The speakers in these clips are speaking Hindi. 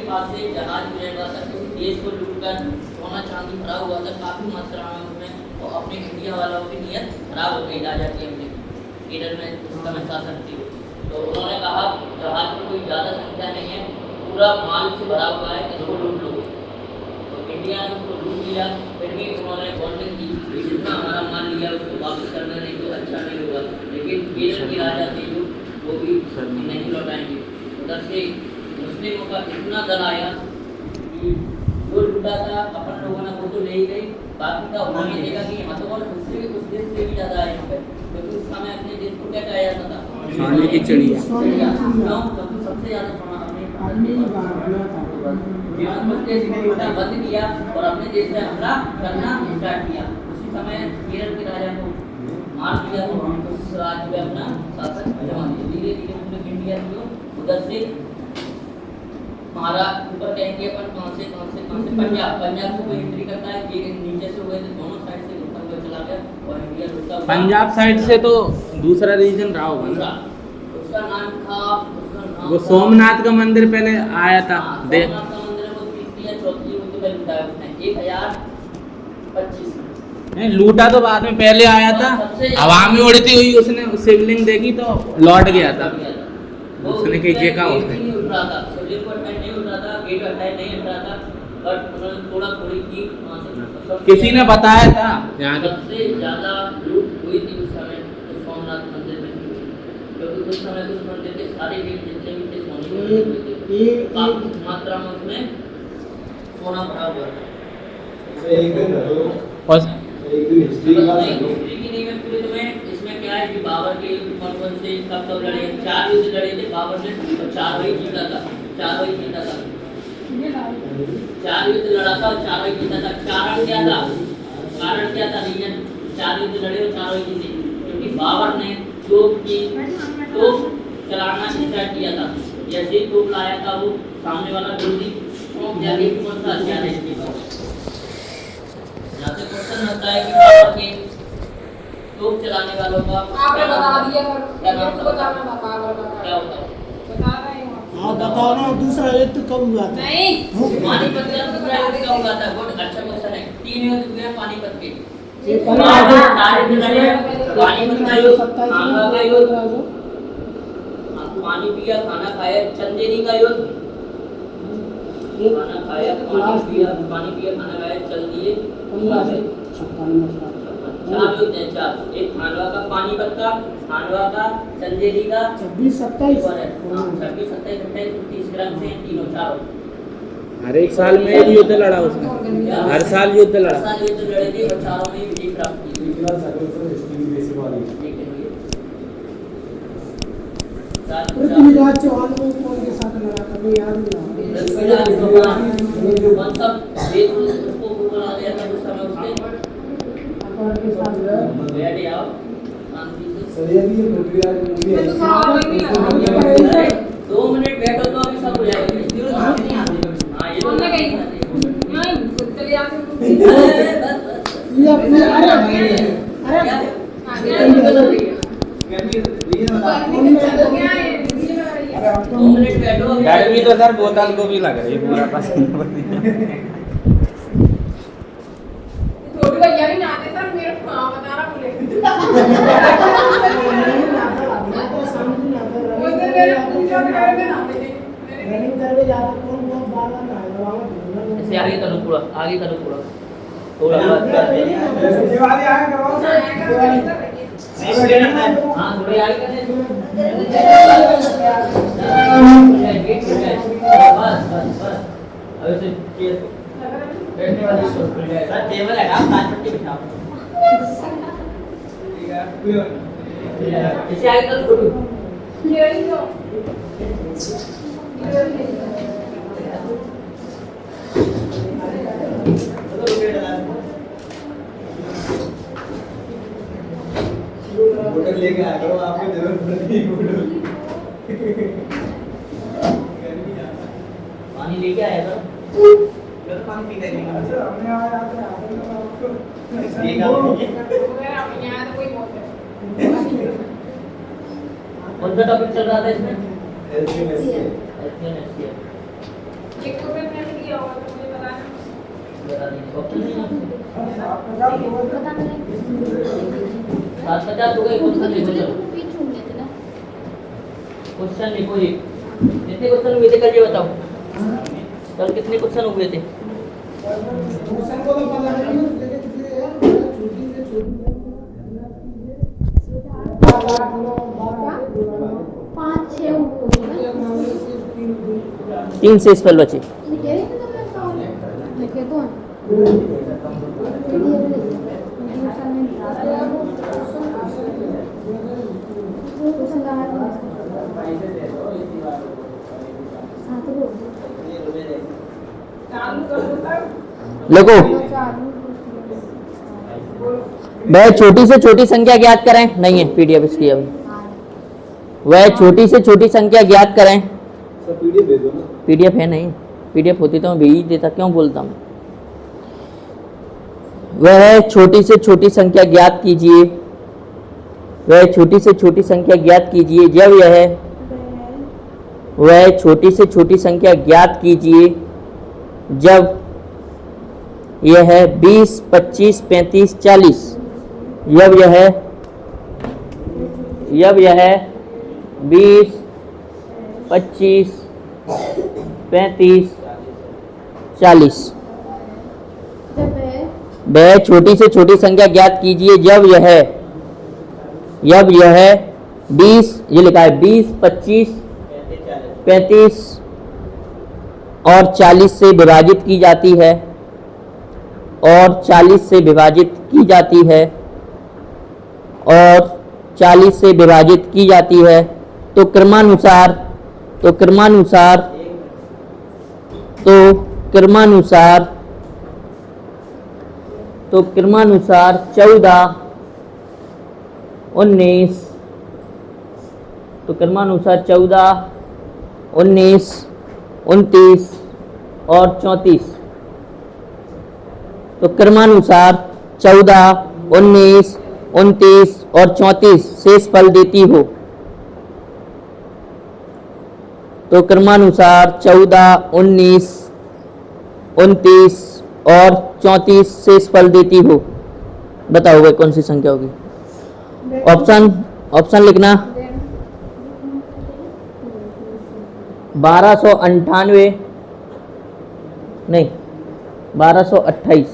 पास से जहाज गुजर रहा था, क्योंकि देश को लूटकर सोना चांदी भरा हुआ था काफ़ी मात्रा में उसमें, और अपने इंडिया वालों की नीयत खराब हो गई राजा की अपने केरल में उस समय शासन थी। तो उन्होंने कहा जहाज में कोई ज़्यादा संख्या नहीं है, पूरा माल से भरा हुआ है, इसको लूट लो। तो इंडिया ने उसको लूट लिया, फिर भी उन्होंने वार्निंग की कि जितना हमारा माल लिया उसको वापस करना, नहीं तो अच्छा नहीं होगा। लेकिन केरल के राजा थे जो, वो भी नहीं लौटाएंगे। उधर से मुस्लिमों का इतना दल आया कि जो लूटा था अपन लोगों ने वो तो ले ही गई, बाकी का उन्होंने देखा कि यहाँ तो और उससे भी उस देश से भी ज़्यादा आए यहाँ पे, क्योंकि उस समय अपने देश को क्या कहा जाता था, सोने की चिड़िया। क्योंकि सबसे ज़्यादा सोना अपने बंद किया और अपने देश में हमला करना स्टार्ट किया। उसी समय केरल के राजा को मार दिया, तो उस राज्य में अपना शासन जमा दिया। धीरे धीरे पूरे इंडिया को उधर से हमारा ऊपर कहेंगे अपन कहाँ से पंजाब से कोई एंट्री करता है, ये नीचे से हुए तो दोनों साइड से लुटता हुआ चला गया और इंडिया लुटता हुआ। पंजाब साइड से तो दूसरा रीजन रहा होगा, उसका नाम था वो सोमनाथ का मंदिर पहले आया था। सोमनाथ का मंदिर वो तीसरी या चौथी युद्ध में लूटा है उसने 1025 में। नहीं लूटा तो बाद में, पहले आया था, हवा में उड़ती हुई उसने शिवलिंग देखी तो लौट गया था। उसने कही देखा उसने नहीं उठ रहा था, शिवलिंग को अटैक नहीं उठ रहा था, गेट अटैक नहीं उठ रहा था, बट उन्होंने थोड़ा थोड़ी की वहाँ से। किसी ने बताया था यहाँ के सबसे ज़्यादा लूट हुई थी उस समय तो सोमनाथ मंदिर में थी, क्योंकि उस समय उस मंदिर के सारे गेट जितने भी थे सोने के हुए थे, काफी मात्रा में उसमें सोना भरा हुआ था। हिस्ट्री की नहीं मैं पूरे तुम्हें इसमें क्या है कि बाबर के कौन से कब लड़े, 4 युद्ध लड़े थे बाबर ने और 4 ही जीता था, 4 ही जीता था, 4 युद्ध लड़ा था और 4 ही जीता था। कारण क्या था रीजन 4 युद्ध लड़े और 4 ही जीते, क्योंकि बाबर ने तोप चलाना स्टार्ट किया था। जैसे ही तोप लाया था वो सामने वाला विरोधी चौंक जाके कौन सा हथियार है इसके पास। यहाँ से क्वेश्चन होता है कि बाबर के तोप चलाने वालों का आपने बता दिया क्या नाम मेरे को था? जानना था क्या होता है? बता रहे हो हाँ बताओ ना, दूसरा युद्ध कब हुआ था? नहीं पानीपत का दूसरा युद्ध कब हुआ था? बहुत अच्छा क्वेश्चन है। 3 युद्ध हुए हैं पानीपत के। ये पानीपत का युद्ध, आगरा का युद्ध, पानी पिया खाना खाया, चंदेरी का युद्ध, खाना खाया पानी पिया खाना खाया, चल दिए। 4 युद्ध हैं, 4। एक खानवा का, पानीपत का, खानवा का, चंदेरी का, 26, 27 26, 27, 28, 30 ग्राम से तीनों 4। हर एक साल में एक युद्ध लड़ा उसने, हर साल युद्ध लड़ा। हर साल युद्ध लड़े थे और 4 में विजय प्राप्त की। पृथ्वीराज चौहान को कौन के साथ लड़ा था मुझे याद नहीं आ पृथ्वीराज चौहान कौन सा वेद उसको बना दिया था उस समय उसके रहा के साथ बैठ आओ शांति से। सरिया भी ये पृथ्वीराज मूवी है। मैं तो सवाल ही नहीं अरे 2 मिनट बैठो तो अभी सब हो जाएगा। हाँ ये बोलना कहीं नहीं चले जाते ये अपने अरे गर्मी तो सर बोतल को भी लग रही है पूरा पसीना थोड़ी भैया भी नहाते सर मेरे को बता रहा बोले वो तो मेरे पूछा कर में नहाते थे रनिंग करके जाते कौन बहुत बार नहाएगा ऐसे आगे करो पूरा, आगे करो पूरा थोड़ा दिवाली आगे करवाओ हाँ थोड़े आगे करने बस अब ऐसे बैठने वाली खुल जाए सर। टेबल है ना, 5 पट्टी बिछाओ। इसे आगे करो छोटू। ये रही तो बोतल लेके आया करो, आपको जरूरत पड़ती है बोतल। पानी लेके आया करो। पानी पीते नहीं। अच्छा हमने आया था आपको मेरा अपने यहाँ तो कोई मौत है कौन सा टॉपिक चल रहा था इसमें? LCM LCM. एक बता देंगे ऑप्शन नहीं है। पता नहीं 750 हो गए। क्वेश्चन लिखो चलो। पीछे होंगे थे ना क्वेश्चन लिखो एक। कितने क्वेश्चन हुए थे कल ये बताओ। कल कितने क्वेश्चन हुए थे? क्वेश्चन को तो पता नहीं लेकिन फिर यार छोटी से छोटी 5-6 होंगे ना 3 से स्पेल बचे। ये कह रहे थे तो मैं सवाल लिखे तो चालू कर दो सर। देखो वह छोटी से छोटी संख्या ज्ञात करें। नहीं है पीडीएफ इसकी अभी। वह छोटी से छोटी संख्या ज्ञात करें। सर पीडीएफ दे दो ना। पीडीएफ है नहीं। पीडीएफ होती तो मैं भेज ही देता, क्यों बोलता हूँ। वह छोटी से छोटी संख्या ज्ञात कीजिए। वह छोटी से छोटी संख्या ज्ञात कीजिए जब यह वह छोटी से छोटी संख्या ज्ञात कीजिए जब यह 20, 25, 35, 40 जब यह 20, 25, 35, 40 वह छोटी से छोटी संख्या ज्ञात कीजिए जब यह 20 ये लिखा है 20, 25, 35 और 40 से विभाजित की जाती है और 40 से विभाजित की जाती है और 40 से विभाजित की जाती है तो क्रमानुसार 14, 19 तो क्रमानुसार 14, 19, 29 और 34 तो क्रमानुसार 14, 19, 29 और 34 शेष फल देती हो। तो क्रमानुसार 14, 19, 29 और 34 शेष फल देती हो। बताओ भाई कौन सी संख्या होगी। ऑप्शन लिखना 1298 नहीं 1228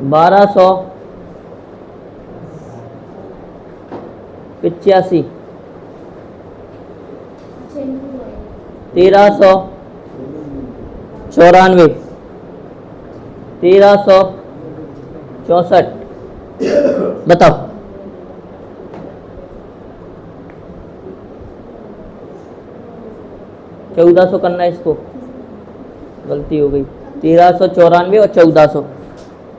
1285 1394 1364 बताओ। चौदह सौ करना है इसको, गलती हो गई। 1394 और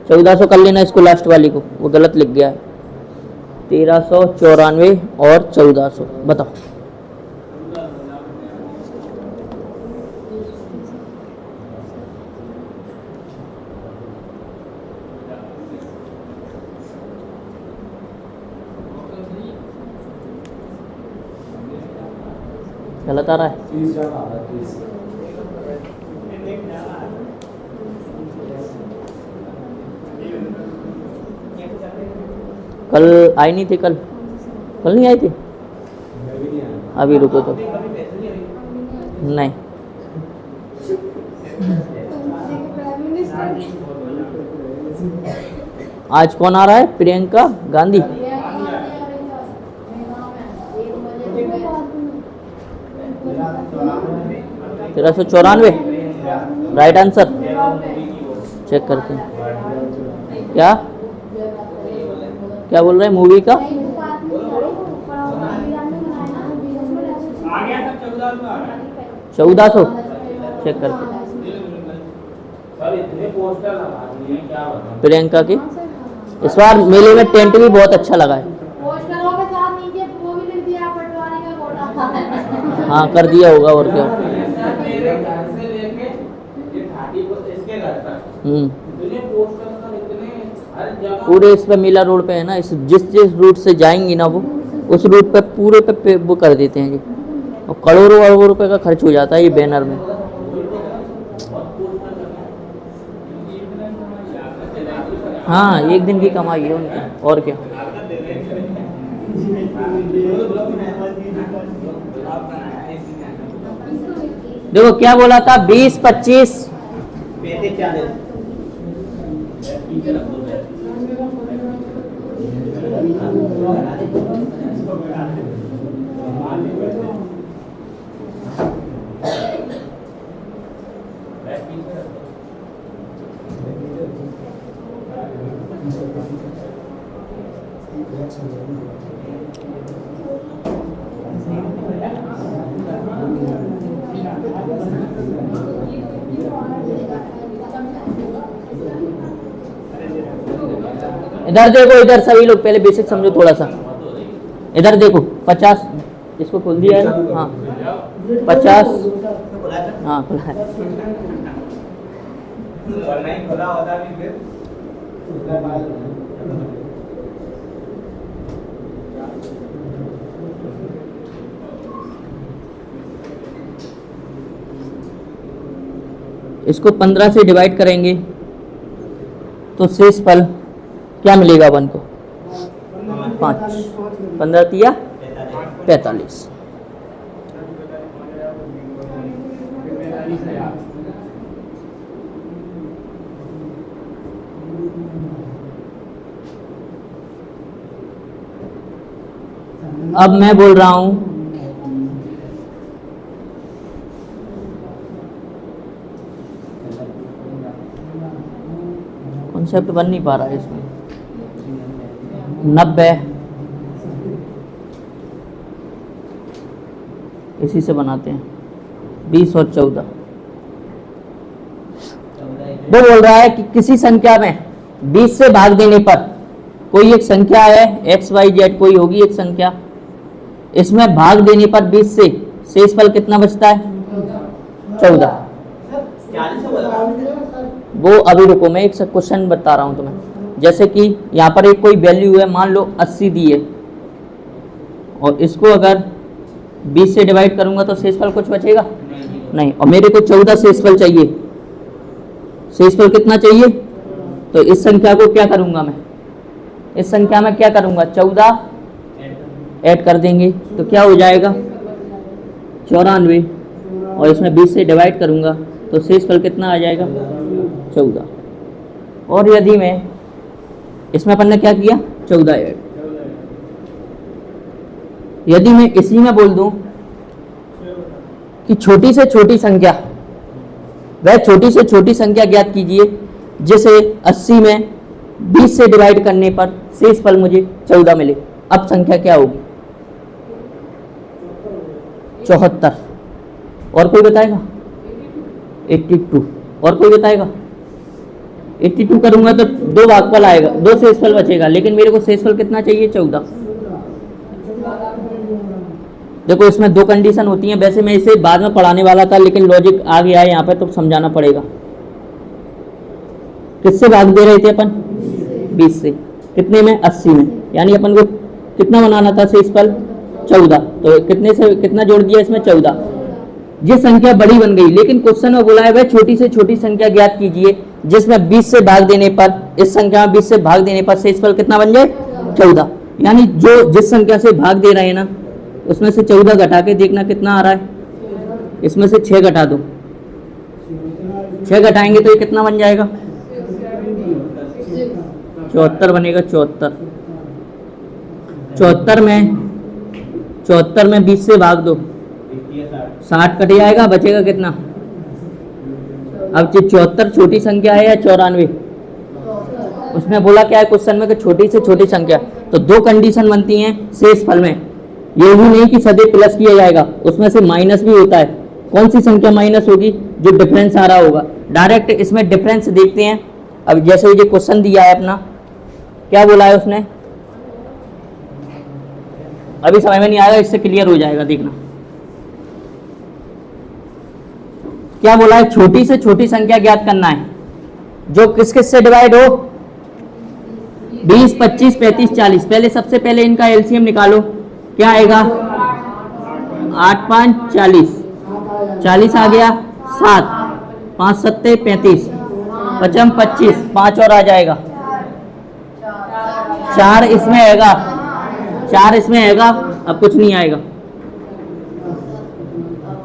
1400 कर लेना इसको, लास्ट वाली को, वो गलत लिख गया है। 1394 और 1400 बताओ। गलत आ रहा है। कल आई नहीं थी, कल नहीं आई थी। अभी रुको तो नहीं, आज कौन आ रहा है? Priyanka Gandhi. 1394 right answer. Check करते हैं क्या बोल रहे हैं मूवी का। 1400 चेक करते हैं प्रियंका की। इस बार मेले में टेंट भी बहुत अच्छा लगा है। हाँ कर दिया होगा और क्या। पूरे इस पे मीला रोड पे है ना, इस जिस रूट से जाएंगी ना वो, उस रूट पे पूरे पे वो कर देते हैं जी। और करोड़ों अरबों रुपए का खर्च हो जाता है ये बैनर में। हाँ, एक दिन की कमाई है उनकी, और क्या। देखो क्या बोला था, 20, 25, 40। इधर देखो, इधर सभी लोग पहले बेसिक समझो थोड़ा सा। इधर देखो 50, इसको खोल दिया है ना, हाँ 50, हाँ खुला है। इसको 15 से डिवाइड करेंगे तो शेष फल क्या मिलेगा अपन को, 5, 15 तिया 45। अब मैं बोल रहा हूं कॉन्सेप्ट बन नहीं पा रहा है इसमें। 90 इसी से बनाते हैं, 20 और 14। वो बोल रहा है कि किसी संख्या में 20 से भाग देने पर कोई एक संख्या है x y z, कोई होगी एक संख्या, इसमें भाग देने पर 20 से शेष फल कितना बचता है, 14। वो अभी रुको, मैं एक क्वेश्चन बता रहा हूं तुम्हें। जैसे कि यहाँ पर एक कोई वैल्यू है, मान लो 80 दी है, और इसको अगर 20 से डिवाइड करूंगा तो शेषफल कुछ बचेगा नहीं, और मेरे को 14 शेषफल चाहिए। शेषफल कितना चाहिए, तो इस संख्या को क्या करूंगा मैं, इस संख्या में क्या करूंगा, 14 ऐड कर देंगे तो क्या हो जाएगा 94, और इसमें 20 से डिवाइड करूंगा तो शेषफल कितना आ जाएगा 14। और यदि मैं इसमें अपन ने क्या किया, 14 ऐड, यदि मैं इसी में बोल दूं कि छोटी से छोटी संख्या, वह छोटी से छोटी संख्या ज्ञात कीजिए जिसे 80 में 20 से डिवाइड करने पर शेष फल मुझे 14 मिले। अब संख्या क्या होगी, 74। और कोई बताएगा, 82। और कोई बताएगा, 82 करूंगा तो 2 भागफल आएगा, 2 शेषफल बचेगा, लेकिन मेरे को शेषफल कितना चाहिए, 14। देखो इसमें 2 कंडीशन होती हैं। वैसे मैं इसे बाद में पढ़ाने वाला था, लेकिन लॉजिक आ गया है यहाँ पे तो समझाना पड़ेगा। किससे भाग दे रहे थे अपन, 20 से, कितने में, 80 में, यानी अपन को कितना बनाना था शेषफल, 14। तो कितने से कितना जोड़ दिया इसमें, 14। ये संख्या बड़ी बन गई, लेकिन क्वेश्चन में बोला है वह छोटी से छोटी संख्या ज्ञात कीजिए जिसमें 20 से भाग देने पर, इस संख्या में 20 से भाग देने पर शेषफल कितना बन जाए, 14। यानी जो जिस संख्या से भाग दे रहे हैं ना, उसमें से 14 घटा के देखना कितना आ रहा है, इसमें से 6 घटा दो, 6 घटाएंगे तो ये कितना बन जाएगा, 74 बनेगा। 74 में 20 से भाग दो, 60 कट जाएगा, बचेगा कितना। अब 74 छोटी संख्या है या 94, उसमें बोला क्या है क्वेश्चन में कि छोटी से छोटी संख्या, तो 2 कंडीशन बनती हैं शेष फल में। ये भी नहीं कि सदैव प्लस किया जाएगा, उसमें से माइनस भी होता है। कौन सी संख्या माइनस होगी, जो डिफरेंस आ रहा होगा। डायरेक्ट इसमें डिफरेंस देखते हैं। अब जैसे ये क्वेश्चन दिया है अपना, क्या बोला है उसने, अभी समझ में नहीं आएगा, इससे क्लियर हो जाएगा, देखना क्या बोला है। छोटी से छोटी संख्या ज्ञात करना है जो किस किस से डिवाइड हो, 20, 25, 35, 40। पहले सबसे पहले इनका एलसीएम निकालो, क्या आएगा 8 5 40, 40 आ गया, 7 5 7 35, 55 25, 5 और आ जाएगा, 4 इसमें आएगा, 4 इसमें आएगा, अब कुछ नहीं आएगा।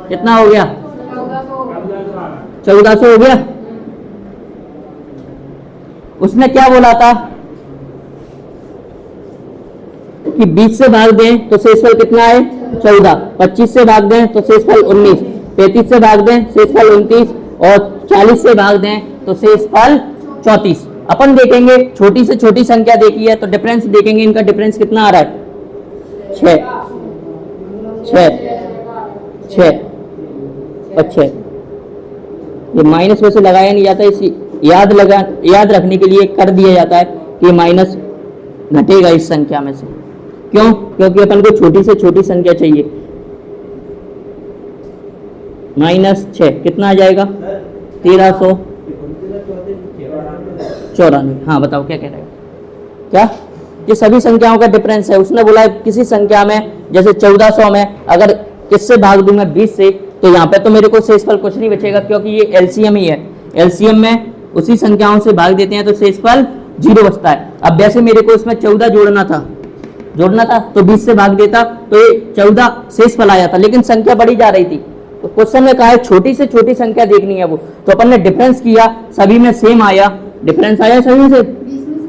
कितना हो गया? 1400 हो गया। उसने क्या बोला था कि 20 से भाग दें तो शेषफल कितना है? 14। 25 से भाग दें तो शेषफल 19, 35 से भाग दें शेषफल 29 और 40 से भाग दें तो शेषफल 34। अपन देखेंगे छोटी से छोटी संख्या देखी है तो डिफरेंस देखेंगे, इनका डिफरेंस कितना आ रहा है? 6 6 6 और 6। ये माइनस में से लगाया नहीं जाता, इसी याद रखने के लिए कर दिया जाता है कि माइनस घटेगा इस संख्या में से। क्यों? क्योंकि अपन को छोटी से छोटी संख्या चाहिए। -6 कितना आ जाएगा? 1394। हाँ बताओ क्या कह रहे हो? क्या? ये सभी संख्याओं का डिफरेंस है। उसने बोला किसी संख्या में जैसे 1400 में अगर किससे भाग दूंगा 20 से तो यहाँ पे तो मेरे को शेषफल कुछ नहीं बचेगा क्योंकि ये एलसीएम ही है। एलसीएम में उसी संख्याओं से भाग देते हैं तो शेषफल 0 बचता है। अब वैसे मेरे को इसमें 14 जोड़ना था तो 20 से भाग देता तो ये 14 शेषफल आ जाता, लेकिन संख्या बढ़ी जा रही थी। तो क्वेश्चन में कहा है छोटी से छोटी संख्या देखनी है वो, तो अपन ने डिफरेंस किया, सभी में सेम आया, डिफरेंस आया सभी से,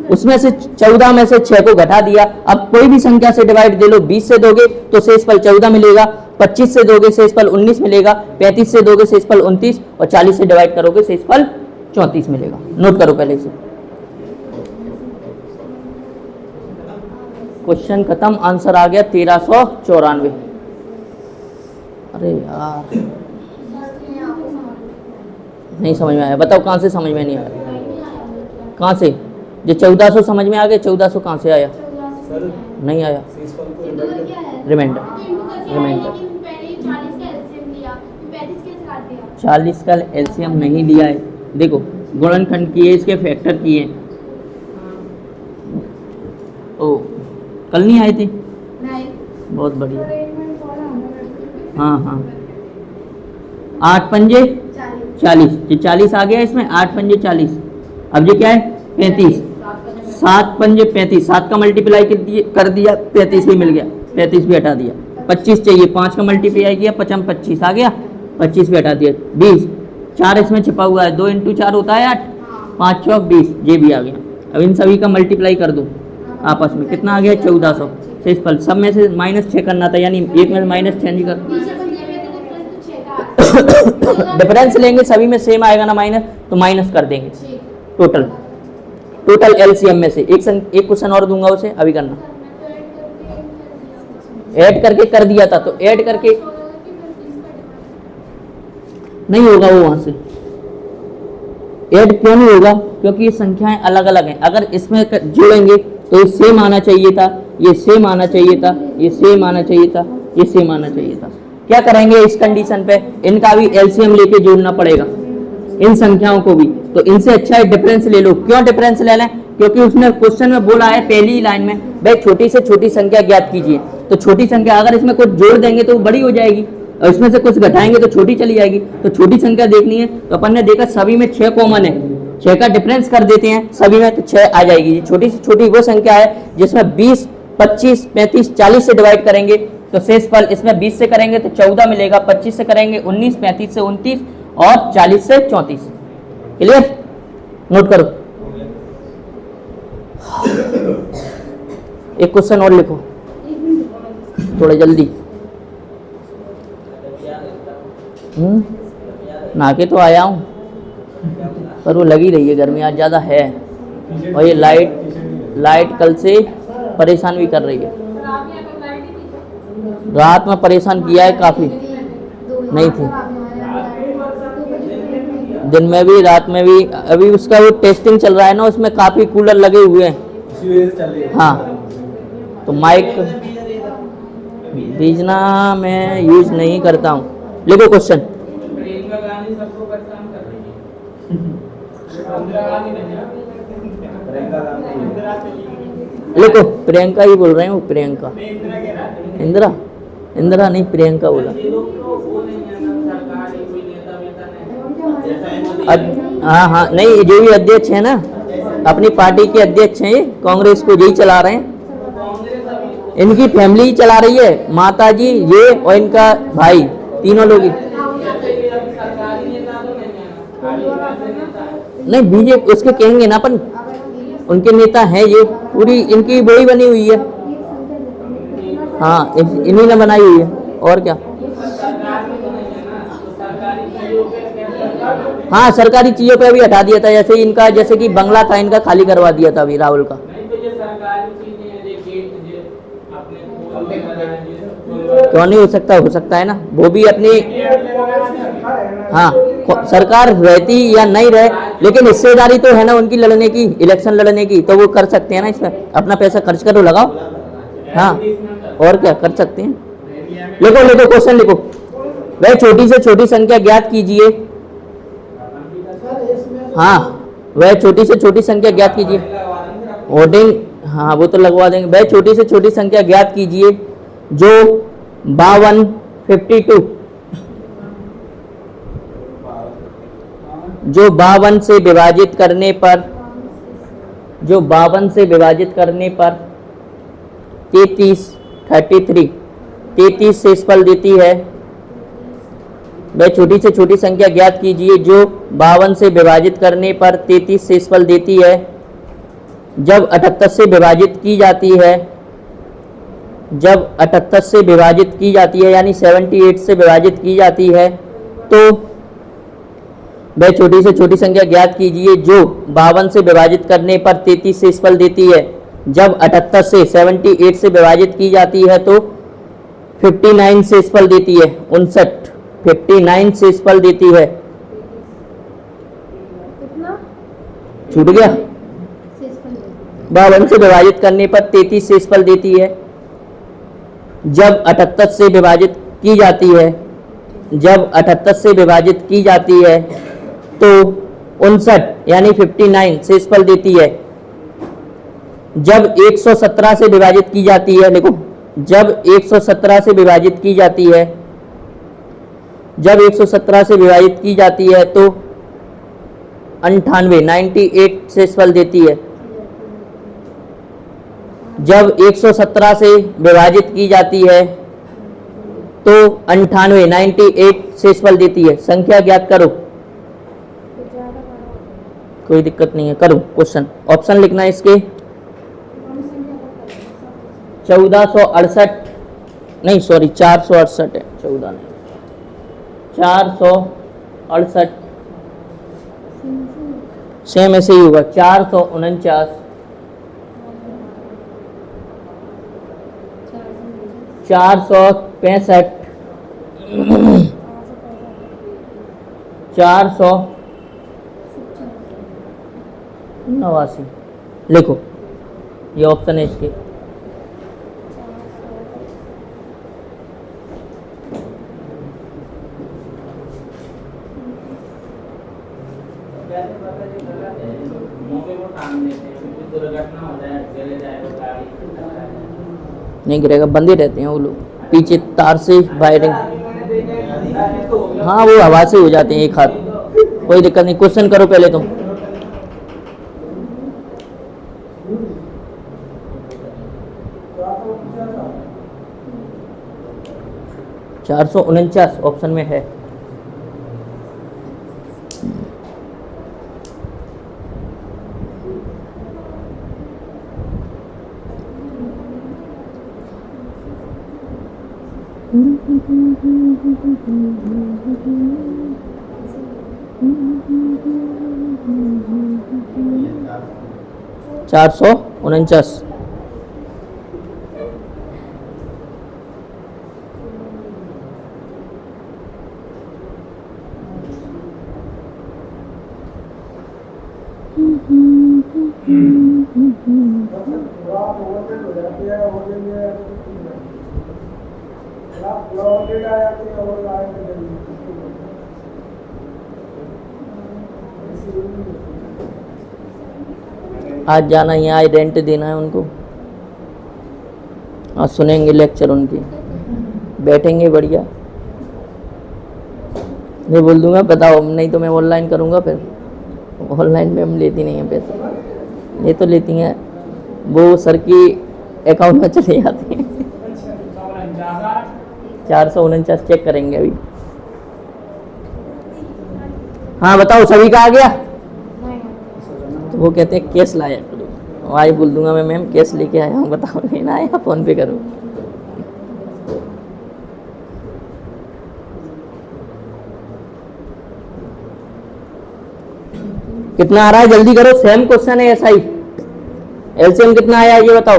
उसमें से 14 में से 6 को घटा दिया। अब कोई भी संख्या से डिवाइड दे लो, 20 से दोगे तो शेषफल 14 मिलेगा, 25 से दोगे शेषफल 19 मिलेगा, 35 से दोगे शेषफल 29 और 40 से डिवाइड करोगे शेषफल 34 मिलेगा। नोट करो पहले से। क्वेश्चन खत्म, आंसर आ गया 1394। अरे यार नहीं समझ में आया, बताओ कहाँ से समझ में नहीं आया? कहाँ से? जो 1400 समझ में आ गया, 1400 कहाँ से आया? नहीं आया। रिमाइंडर 40 का एलसीएम नहीं लिया है। देखो गुणनखंड किए, इसके फैक्टर किए। ओ कल नहीं आए थे? बहुत बढ़िया। हाँ 8 पंजे 40, ये 40 आ गया इसमें, 8 पंजे 40। अब ये क्या है? 35। 7 पंजे 35, 7 का मल्टीप्लाई कर दिया 35 भी मिल गया, 35 भी हटा दिया। 25 चाहिए, 5 का मल्टीप्लाई किया 55 25 आ गया, 25 भी हटा दिया। 20, 4 इसमें छिपा हुआ है, 2 × 4 होता है 8, 5 चौक 20, ये भी आ गया। अब इन सभी का मल्टीप्लाई कर दो आपस में, कितना आ गया? 1400। शेषफल सब में से -6 करना था, यानी एक में -6 नहीं कर डिफरेंस लेंगे, सभी में सेम आएगा ना माइनस, तो माइनस कर देंगे टोटल एलसीएम में से। एक क्वेश्चन और दूंगा उसे, अभी करना। ऐड करके कर दिया था तो ऐड करके नहीं होगा वो वहां से। ऐड क्यों नहीं होगा? क्योंकि ये संख्याएं अलग अलग हैं। अगर इसमें जोड़ेंगे तो ये सेम आना चाहिए था, ये सेम आना चाहिए था, ये सेम आना चाहिए था, ये सेम आना चाहिए था। क्या करेंगे इस कंडीशन पे? इनका भी एलसीएम लेके जोड़ना पड़ेगा, इन संख्याओं को भी। तो इनसे अच्छा है डिफरेंस ले लो। क्यों डिफरेंस ले लें? क्योंकि उसने क्वेश्चन में बोला है पहली लाइन में भाई छोटी से छोटी संख्या ज्ञात कीजिए। तो छोटी संख्या अगर इसमें कुछ जोड़ देंगे तो बड़ी हो जाएगी, और इसमें से कुछ घटाएंगे तो छोटी चली जाएगी। तो छोटी संख्या देखनी है तो अपन ने देखा सभी में 6 कॉमन है, 6 का डिफरेंस कर देते हैं सभी में, तो 6 आ जाएगी। छोटी से छोटी वो संख्या है जिसमें 20 25 35 40 से डिवाइड करेंगे तो शेषफल इसमें 20 से करेंगे तो 14 मिलेगा, 25 से करेंगे 19, 35 से 29 और 40 से 34। क्लियर? नोट करो। एक क्वेश्चन और लिखो थोड़ा जल्दी। नहा के तो आया हूँ पर वो लगी रही है, गर्मी आज ज़्यादा है, और ये लाइट कल से परेशान भी कर रही है। रात में परेशान किया है काफ़ी, नहीं थी दिन में भी रात में भी। अभी उसका वो टेस्टिंग चल रहा है ना, उसमें काफ़ी कूलर लगे हुए हैं। हाँ तो माइक भेजना मैं यूज नहीं करता हूँ। लिखो क्वेश्चन। लिखो, प्रियंका ही बोल रहे हैं वो, प्रियंका इंदिरा इंदिरा नहीं, प्रियंका बोला। हाँ हाँ, नहीं जो भी अध्यक्ष है ना, अपनी पार्टी के अध्यक्ष हैं, ये कांग्रेस को यही चला रहे हैं, इनकी फैमिली ही चला रही है, माता जी, ये और इनका भाई, तीनों लोग ही। नहीं बीजेपी उसके कहेंगे ना, अपन उनके नेता हैं, ये पूरी इनकी वही बनी हुई है। हाँ इन्हीं ने बनाई हुई है, और क्या। हाँ सरकारी चीजों पे भी हटा दिया था, जैसे इनका, जैसे कि बंगला था इनका, खाली करवा दिया था अभी राहुल का। क्यों नहीं हो सकता है ना, वो भी अपनी। हाँ सरकार रहती या नहीं रहे, लेकिन हिस्सेदारी तो है ना उनकी लड़ने की, इलेक्शन लड़ने की, तो वो कर सकते हैं ना, इसमें अपना पैसा खर्च करो, लगाओ। हाँ और क्या कर सकते हैं। लिखो क्वेश्चन लिखो। वह छोटी से छोटी संख्या ज्ञात कीजिए। हाँ वह छोटी से छोटी संख्या ज्ञात कीजिए। वोटिंग, हाँ वो तो लगवा देंगे। वह छोटी से छोटी संख्या ज्ञात कीजिए जो 52 जो 52 से विभाजित करने पर 33 शेषफल देती है। वह छोटी से छोटी संख्या ज्ञात कीजिए जो 52 से विभाजित करने पर 33 शेषफल देती है। जब 78 से विभाजित की जाती है, यानी 78 से विभाजित की जाती है, तो वह छोटी से छोटी संख्या ज्ञात कीजिए जो 52 से विभाजित करने पर 33 शेषफल देती है। जब 78 से 78 से विभाजित की जाती है तो 59 शेषफल देती है। 59 शेषफल देती है। कितना छूट गया। 52 से विभाजित करने पर 33 शेषफल देती है। जब 78 से विभाजित की जाती है, तो 59 यानी 59 शेषफल देती है। जब 117 से विभाजित की जाती है, देखो जब 117 से विभाजित की जाती है, तो 98 शेषफल देती है। जब 117 से विभाजित की जाती है तो 98 शेषफल देती है। संख्या ज्ञात करो। कोई दिक्कत नहीं है, करो क्वेश्चन। ऑप्शन लिखना है इसके। 1468 नहीं, सॉरी 468 है, 14 नहीं, 468 सेम ऐसे ही होगा। 449 465 489 लिखो, ये ऑप्शन है इसके। नहीं गिरेगा, बंदे रहते हैं वो लोग पीछे तार से वायरिंग। हाँ वो हवा से हो जाते हैं एक हाथ, कोई दिक्कत नहीं। क्वेश्चन करो पहले तुम। चार 449 ऑप्शन में है। चार 449 आज जाना है, आज रेंट देना है उनको। आज सुनेंगे लेक्चर उनके। बैठेंगे बढ़िया, मैं बोल दूंगा बताओ, नहीं तो मैं ऑनलाइन करूंगा। फिर ऑनलाइन में हम लेती नहीं हैं पैसे, ये तो लेती हैं वो सर की अकाउंट में चले जाते हैं। 449 चेक करेंगे अभी। हाँ बताओ सभी का आ गया? तो वो कहते हैं कैश लाया करो, आज बोल दूंगा मैं मैम कैश लेके आया हूँ, बताओ लेना है या फ़ोन पे करूँ। कितना आ रहा है जल्दी करो, सेम क्वेश्चन है ऐसा ही। एलसीएम कितना आया ये बताओ।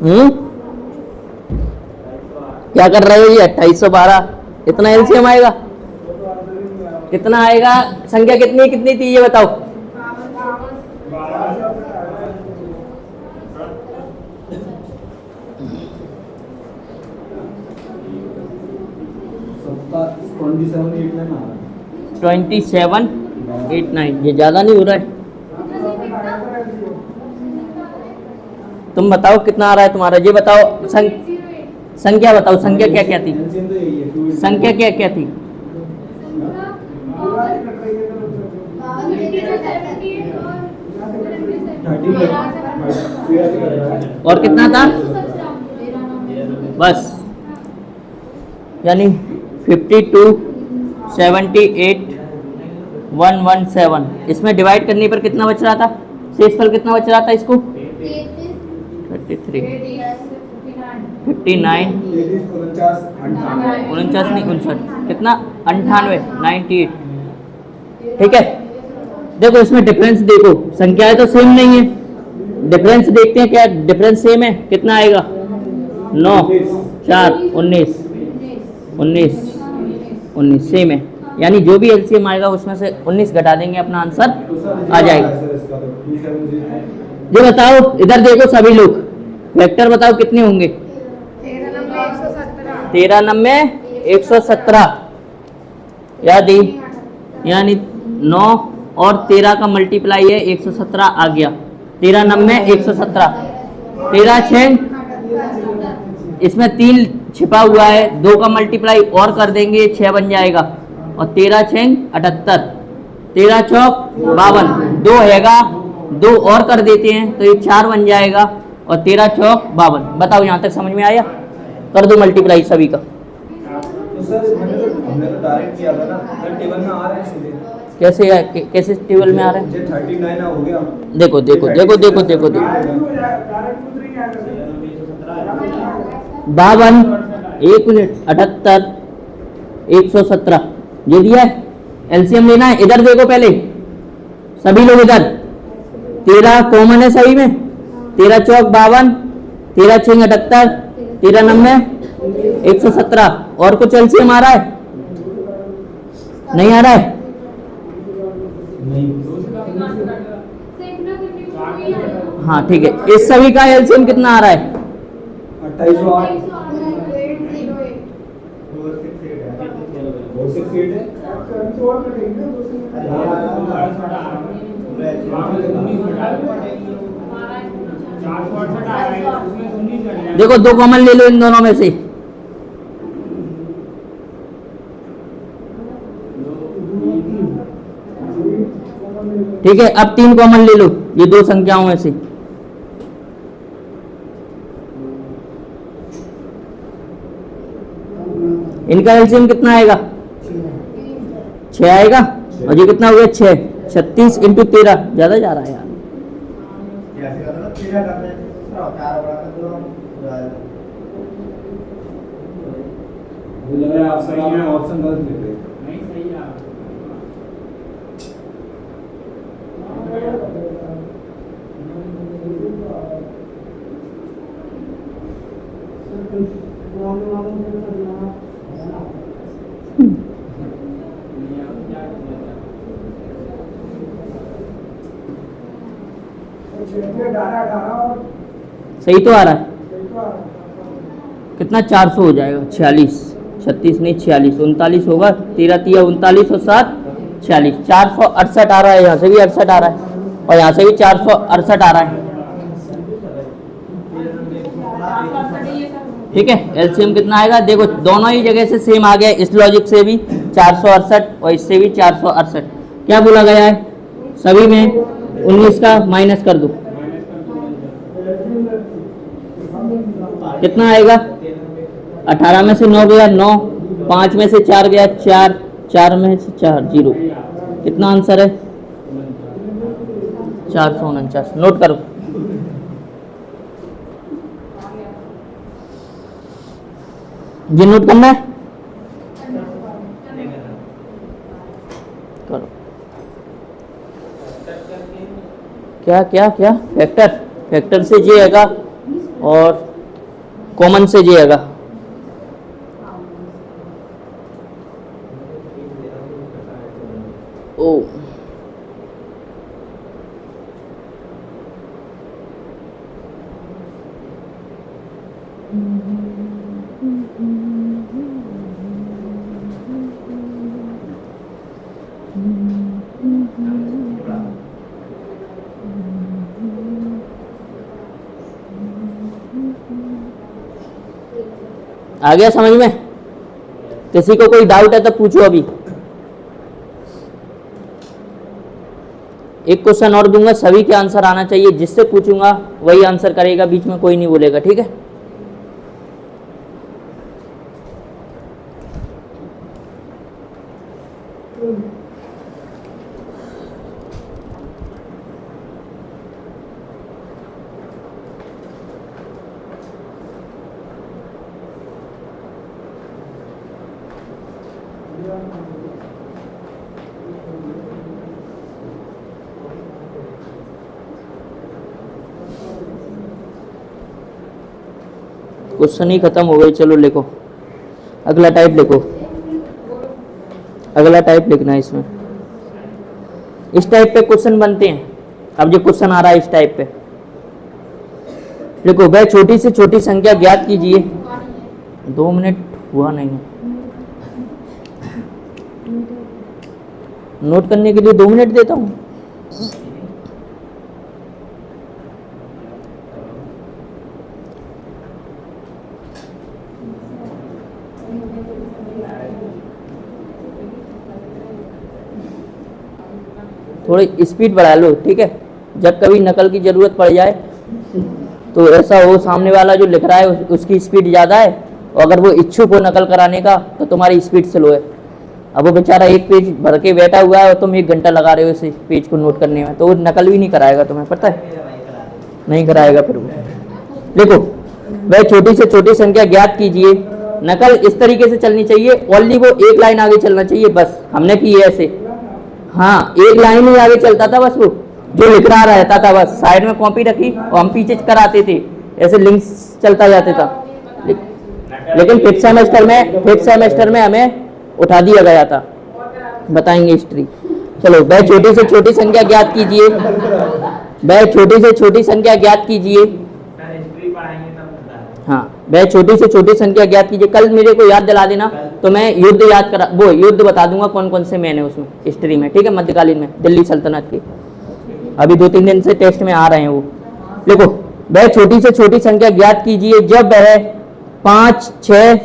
2812। क्या कर रहे हो ये? 2812 इतना एलसीएम आएगा? कितना आएगा? संख्या कितनी कितनी थी ये बताओ। सबका 2789 ये ज्यादा नहीं हो रहा है? तुम बताओ कितना आ रहा है तुम्हारा, ये बताओ। संख्या बताओ, संख्या क्या क्या थी? संख्या क्या क्या थी? और कितना था? बस यानी 52 78 117। इसमें डिवाइड करने पर कितना बच रहा था? शेषफल कितना बच रहा था इसको? 33 59 49 नहीं 59 कितना? 98 98। ठीक है, देखो इसमें डिफरेंस देखो, संख्याएं तो सेम नहीं है, डिफरेंस देखते हैं क्या डिफरेंस सेम है। कितना आएगा? 9 4 19 19 19 सेम है, यानी जो भी एलसीएम आएगा उसमें से 19 घटा देंगे, अपना आंसर आ जाएगा। ये बताओ इधर देखो सभी लोग, वेक्टर बताओ कितने होंगे? 13 नंबे 117 याद ही, यानी 9 और 13 का मल्टीप्लाई है 117 आ गया। 13 नंबे 117, 13 6 इसमें 3 छिपा हुआ है, 2 का मल्टीप्लाई और कर देंगे 6 बन जाएगा, और 13 6 78, 13 चौक 52, 2 हैगा 2 और कर देते हैं तो ये 4 बन जाएगा, और 13 चौक 52। बताओ यहाँ तक समझ में आया? कर दो मल्टीप्लाई सभी का। तो सर हमने तो डायरेक्ट किया था ना, टेबल में आ रहा है सीधे। कैसे है? कैसे टेबल में आ रहा है? 39 हो गया। देखो देखो देखो देखो देखो देखो 52 1 मिनट 78 117 ये दिया है। एलसीएम लेना है, इधर देखो पहले सभी लोग, इधर 13 कॉमन है सभी में, 13 चौक 52, 13 6 78, 13 नंबे 117। और कुछ एलसीएम आ रहा है? नहीं आ रहा है? हाँ ठीक है, इस सभी का एलसीएम कितना आ रहा है? 2808 देखो 2 कॉमन ले लो इन दोनों में से। ठीक है, अब 3 कॉमन ले लो ये 2 संख्याओं में से। इनका एलसीएम कितना आएगा? 6 आएगा, और ये कितना हो गया? 6 36 इंटू 13 ज्यादा जा रहा है यार। मुझे लग रहा है आप सही में ऑप्शन गलत लिख रहे हैं। सही तो आ रहा है? कितना? 400 हो जाएगा। 46 36 नहीं 46 39 होगा, 13 3 39 और 7 46 468 आ रहा है। यहाँ से भी 68 आ रहा है, और यहाँ से भी 468 आ रहा है। ठीक है। एलसीएम कितना आएगा, देखो दोनों ही जगह से सेम आ गया, इस लॉजिक से भी 468 और इससे भी 468। क्या बोला गया है, सभी में 19 का माइनस कर दो, कितना आएगा, 18 में से 9 गया 9, 5 में से 4 गया 4, 4 में से 4 0, कितना आंसर है 449। नोट करो। ये नोट करना है, करो। क्या क्या क्या, फैक्टर, फैक्टर से जे आएगा और कॉमन से जे आएगा। ओ आ गया समझ में? किसी को कोई डाउट है तो पूछो अभी। एक क्वेश्चन और दूंगा, सभी के आंसर आना चाहिए, जिससे पूछूंगा वही आंसर करेगा, बीच में कोई नहीं बोलेगा, ठीक है। क्वेश्चन ही खत्म हो गई, चलो लिखो, अगला टाइप लिखो, अगला टाइप लिखना है इसमें। इस टाइप पे क्वेश्चन बनते हैं। अब जो क्वेश्चन आ रहा है इस टाइप पे लिखो, वह छोटी से छोटी संख्या ज्ञात कीजिए। 2 मिनट हुआ नहीं है, नोट करने के लिए 2 मिनट देता हूं। थोड़ी स्पीड बढ़ा लो, ठीक है। जब कभी नकल की जरूरत पड़ जाए तो ऐसा हो, सामने वाला जो लिख रहा है उसकी स्पीड ज़्यादा है और अगर वो इच्छुक हो नकल कराने का तो तुम्हारी स्पीड स्लो है। अब वो बेचारा एक पेज भर के बैठा हुआ है और तुम 1 घंटा लगा रहे हो इस पेज को नोट करने में, तो वो नकल भी नहीं कराएगा, तुम्हें पता है, नहीं कराएगा। फिर वो देखो, वह छोटी से छोटी संख्या ज्ञात कीजिए। नकल इस तरीके से चलनी चाहिए, ओनली वो एक लाइन आगे चलना चाहिए, बस। हमने की ऐसे, हाँ, एक लाइन ही आगे चलता था, बस वो जो लिख रहा रहता था, बस साइड में कॉपी रखी और हम पीछे कराते थे, ऐसे लिंक्स चलता जाता था। लेकिन फिफ्थ सेमेस्टर में हमें उठा दिया गया था। बताएंगे हिस्ट्री। चलो, वह छोटी से छोटी संख्या ज्ञात कीजिए, वह छोटी से छोटी संख्या ज्ञात कीजिए। हाँ, वह छोटी से छोटी संख्या ज्ञात कीजिए। कल मेरे को याद दिला देना तो मैं युद्ध याद करा, वो युद्ध बता दूंगा कौन कौन से मैंने उसमें हिस्ट्री में, ठीक है, मध्यकालीन में, दिल्ली सल्तनत के। अभी 2-3 दिन से टेस्ट में आ रहे हैं वो। देखो, वह छोटी से छोटी संख्या ज्ञात कीजिए जब वह 5, 6,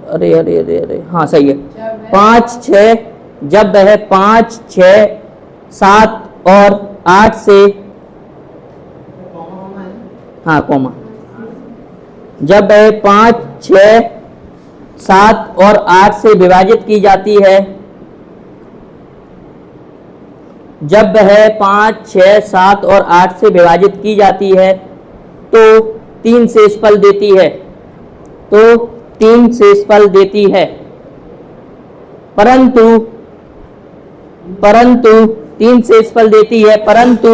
अरे अरे अरे अरे, हाँ सही है, 5, 6, जब वह 5, 6, 7 और 8 से, हाँ कॉमा, जब वह 5, 6, 7 और 8 से विभाजित की जाती है, जब वह 5, 6, 7 और 8 से विभाजित की जाती है तो 3 शेषफल देती है, तो 3 शेषफल देती है। परंतु 3 शेषफल देती है, परंतु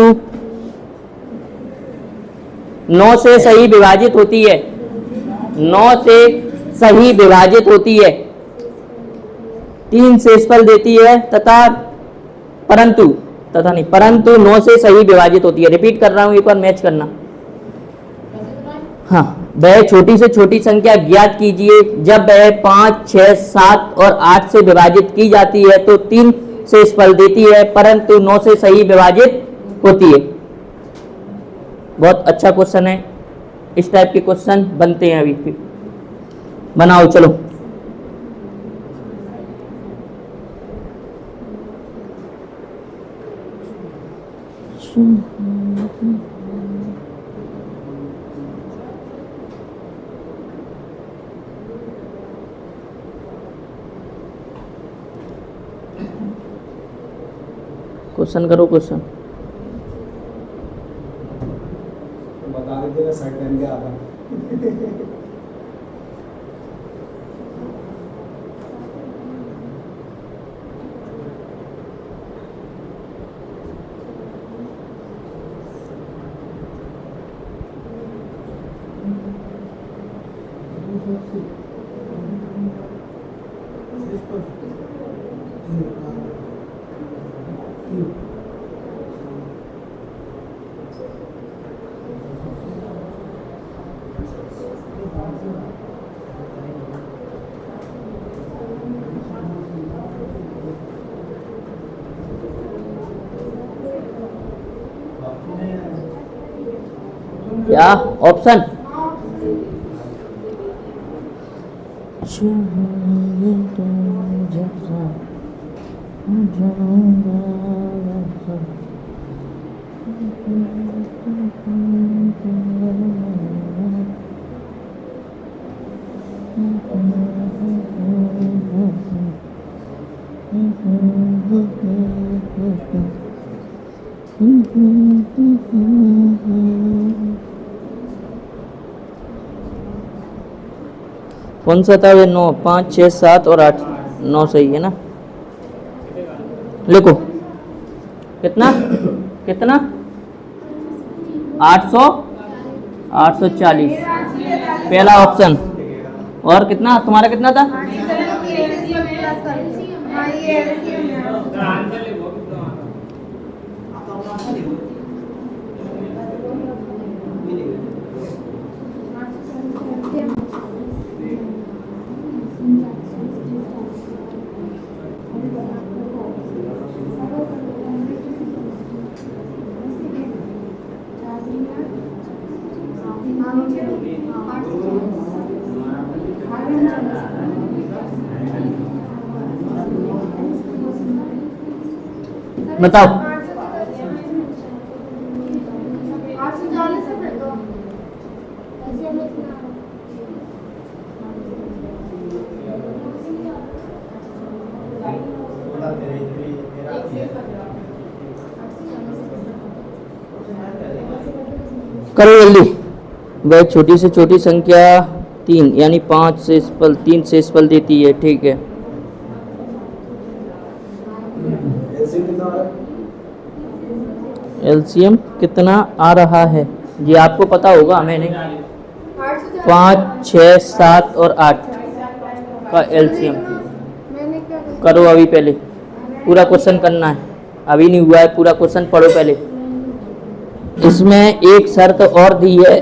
9 से सही विभाजित होती है, 9 से सही विभाजित होती है। 3 शेषफल देती है परंतु 9 से सही विभाजित होती है। रिपीट कर रहा हूं, एक बार मैच करना। हाँ, वह छोटी से छोटी संख्या ज्ञात कीजिए जब वह 5, 6, 7 और 8 से विभाजित की जाती है तो 3 शेषफल देती है, परंतु 9 से सही विभाजित होती है। बहुत अच्छा क्वेश्चन है, इस टाइप के क्वेश्चन बनते हैं अभी। बनाओ चलो। क्वेश्चन करो क्वेश्चन। बता देते मैं शर्ट पहन के आता। क्या ऑप्शन? कौन सा था ये? 9, 5, 6, 7 और 8। 9 सही है ना? लिखो कितना कितना 800 840 पहला ऑप्शन। और कितना तुम्हारा कितना था? बताओ। करो जल्दी। वह छोटी से छोटी संख्या 3 यानी 5 से शेषफल 3 शेषफल देती है। ठीक है। एलसीएम कितना आ रहा है? ये आपको पता होगा, हमें नहीं। 5, 6, 7 और 8 का एलसीएम करो अभी। पहले पूरा क्वेश्चन करना है, अभी नहीं हुआ है। पूरा क्वेश्चन पढ़ो पहले। इसमें एक शर्त और दी है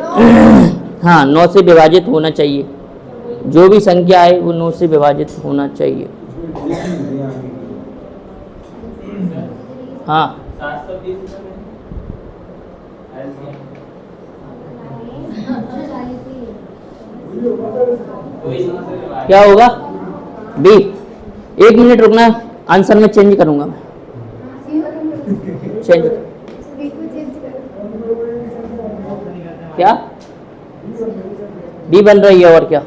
हाँ, 9 से विभाजित होना चाहिए। जो भी संख्या है वो 9 से विभाजित होना चाहिए। हाँ, क्या होगा? बी। 1 मिनट रुकना, आंसर में चेंज करूंगा मैं। चेंज क्या? बी बन रही है और क्या?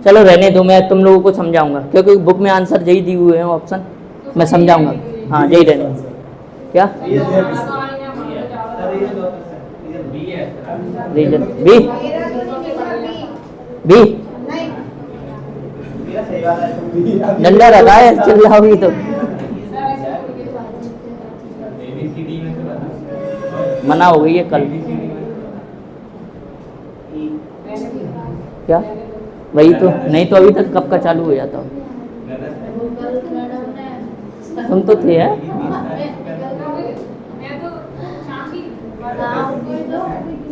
चलो रहने दो, मैं तुम लोगों को समझाऊंगा, क्योंकि बुक में आंसर यही दिए हुए हैं ऑप्शन। मैं समझाऊंगा। हाँ, यही रहने दो। क्या रीजन? बी बी डंडा रखा है, चिल्लाओगी तो मना हो गई है कल। क्या? वही तो नहीं तो अभी तक कब का चालू हो जाता। तुम तो थे हैं?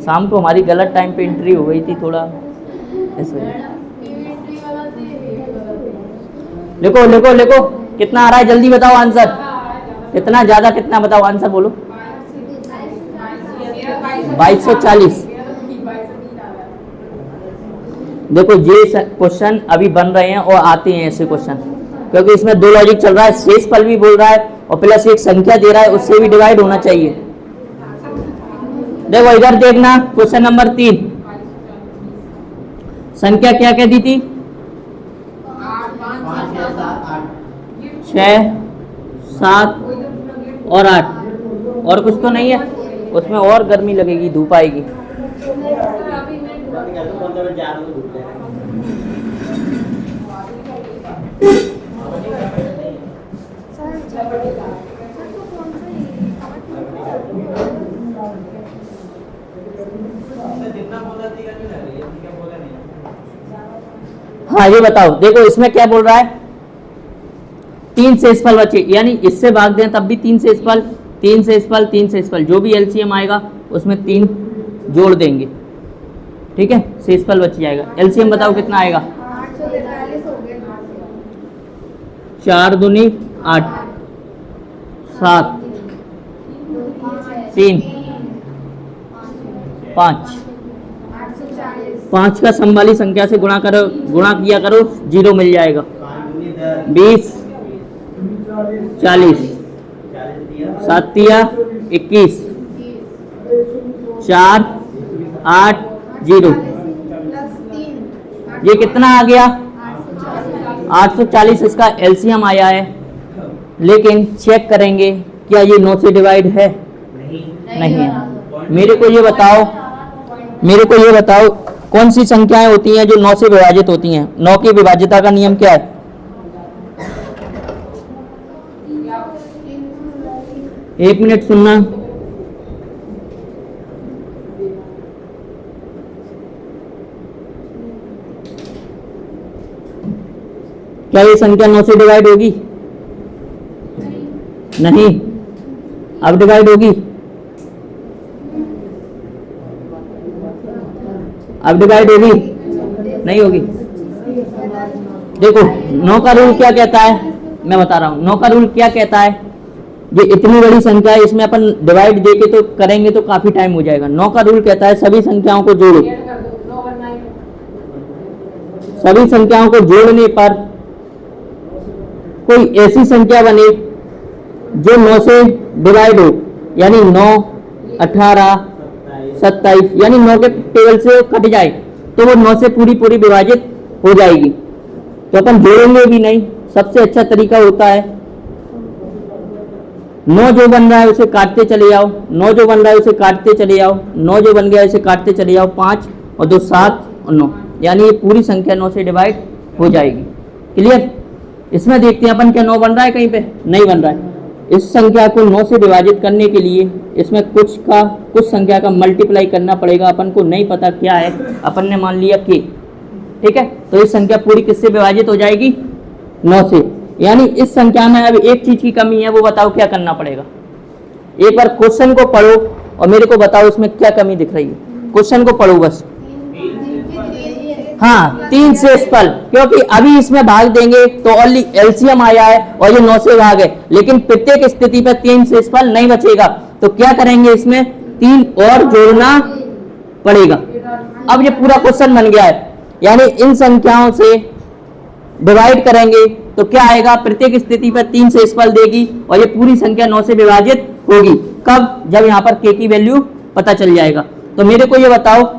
शाम को हमारी गलत टाइम पे एंट्री हो गई थी, थोड़ा ऐसे। लिखो लिखो लिखो, कितना आ रहा है जल्दी बताओ आंसर। कितना ज्यादा, कितना बताओ आंसर बोलो। 2240। देखो ये क्वेश्चन अभी बन रहे हैं और आते हैं ऐसे क्वेश्चन, क्योंकि इसमें दो लॉजिक चल रहा है, शेषफल भी बोल रहा है और प्लस एक संख्या दे रहा है, उससे भी डिवाइड होना चाहिए। देखो इधर देखना, क्वेश्चन नंबर 3, संख्या क्या क्या दी थी? 6, 7 और 8, और कुछ तो नहीं है उसमें, और गर्मी लगेगी, धूप आएगी। हाँ ये बताओ, देखो इसमें क्या बोल रहा है, 3 शेषफल बचे, यानी इससे भाग दें तब भी 3 शेषफल, 3 शेषफल, 3 शेषफल, जो भी एलसीएम आएगा उसमें 3 जोड़ देंगे, ठीक है, शेषफल बच जाएगा। एलसीएम बताओ कितना आएगा? 4 दूनी 8, 7, 3, 5, 5 का सम वाली संख्या से गुणा करो, गुणा किया करो, 0 मिल जाएगा। 20, 40, 7 तिया 21, 4, 8, 0, ये कितना आ गया? 840 इसका एलसीएम आया है, लेकिन चेक करेंगे क्या ये 9 से डिवाइड है? नहीं है। मेरे को ये बताओ कौन सी संख्याएं होती हैं जो 9 से विभाजित होती हैं? 9 की विभाज्यता का नियम क्या है? 1 मिनट सुनना। क्या ये संख्या 9 से डिवाइड होगी? नहीं। अब डिवाइड होगी? अब डिवाइड होगी? नहीं होगी। देखो 9 का रूल क्या कहता है, मैं बता रहा हूं। 9 का रूल क्या कहता है, ये इतनी बड़ी संख्या है, इसमें अपन डिवाइड देके तो करेंगे तो काफी टाइम हो जाएगा। 9 का रूल कहता है सभी संख्याओं को जोड़ो, सभी संख्याओं को जोड़ने पर कोई ऐसी संख्या बने जो 9 से डिवाइड हो, यानी 9, 18, 27, यानी 9 के टेबल से कट जाए तो वो 9 से पूरी पूरी विभाजित हो जाएगी। तो अपन जोड़ेंगे भी नहीं, सबसे अच्छा तरीका होता है 9 जो बन रहा है उसे काटते चले जाओ, 9 जो बन रहा है उसे काटते चले जाओ, 9 जो बन गया उसे काटते चले जाओ, 5 और 2 7 और 9, यानी ये पूरी संख्या 9 से डिवाइड हो जाएगी। क्लियर? इसमें देखते हैं अपन क्या 9 बन रहा है, कहीं पे नहीं बन रहा है। इस संख्या को 9 से विभाजित करने के लिए इसमें कुछ संख्या का मल्टीप्लाई करना पड़ेगा, अपन को नहीं पता क्या है, अपन ने मान लिया k, ठीक है। तो इस संख्या पूरी किससे विभाजित हो जाएगी? 9 से। यानी इस संख्या में अब एक चीज की कमी है, वो बताओ क्या करना पड़ेगा। एक बार क्वेश्चन को पढ़ो और मेरे को बताओ इसमें क्या कमी दिख रही है। क्वेश्चन को पढ़ो बस। हाँ 3 शेषफल, क्योंकि अभी इसमें भाग देंगे तो ओनली एलसीएम आया है और ये 9 से भाग है, लेकिन प्रत्येक स्थिति पर 3 शेषफल नहीं बचेगा, तो क्या करेंगे, इसमें 3 और जोड़ना पड़ेगा। अब ये पूरा क्वेश्चन बन गया है, यानी इन संख्याओं से डिवाइड करेंगे तो क्या आएगा, प्रत्येक स्थिति पर 3 शेषफल देगी और ये पूरी संख्या 9 से विभाजित होगी। कब? जब यहाँ पर k की वैल्यू पता चल जाएगा। तो मेरे को ये बताओ,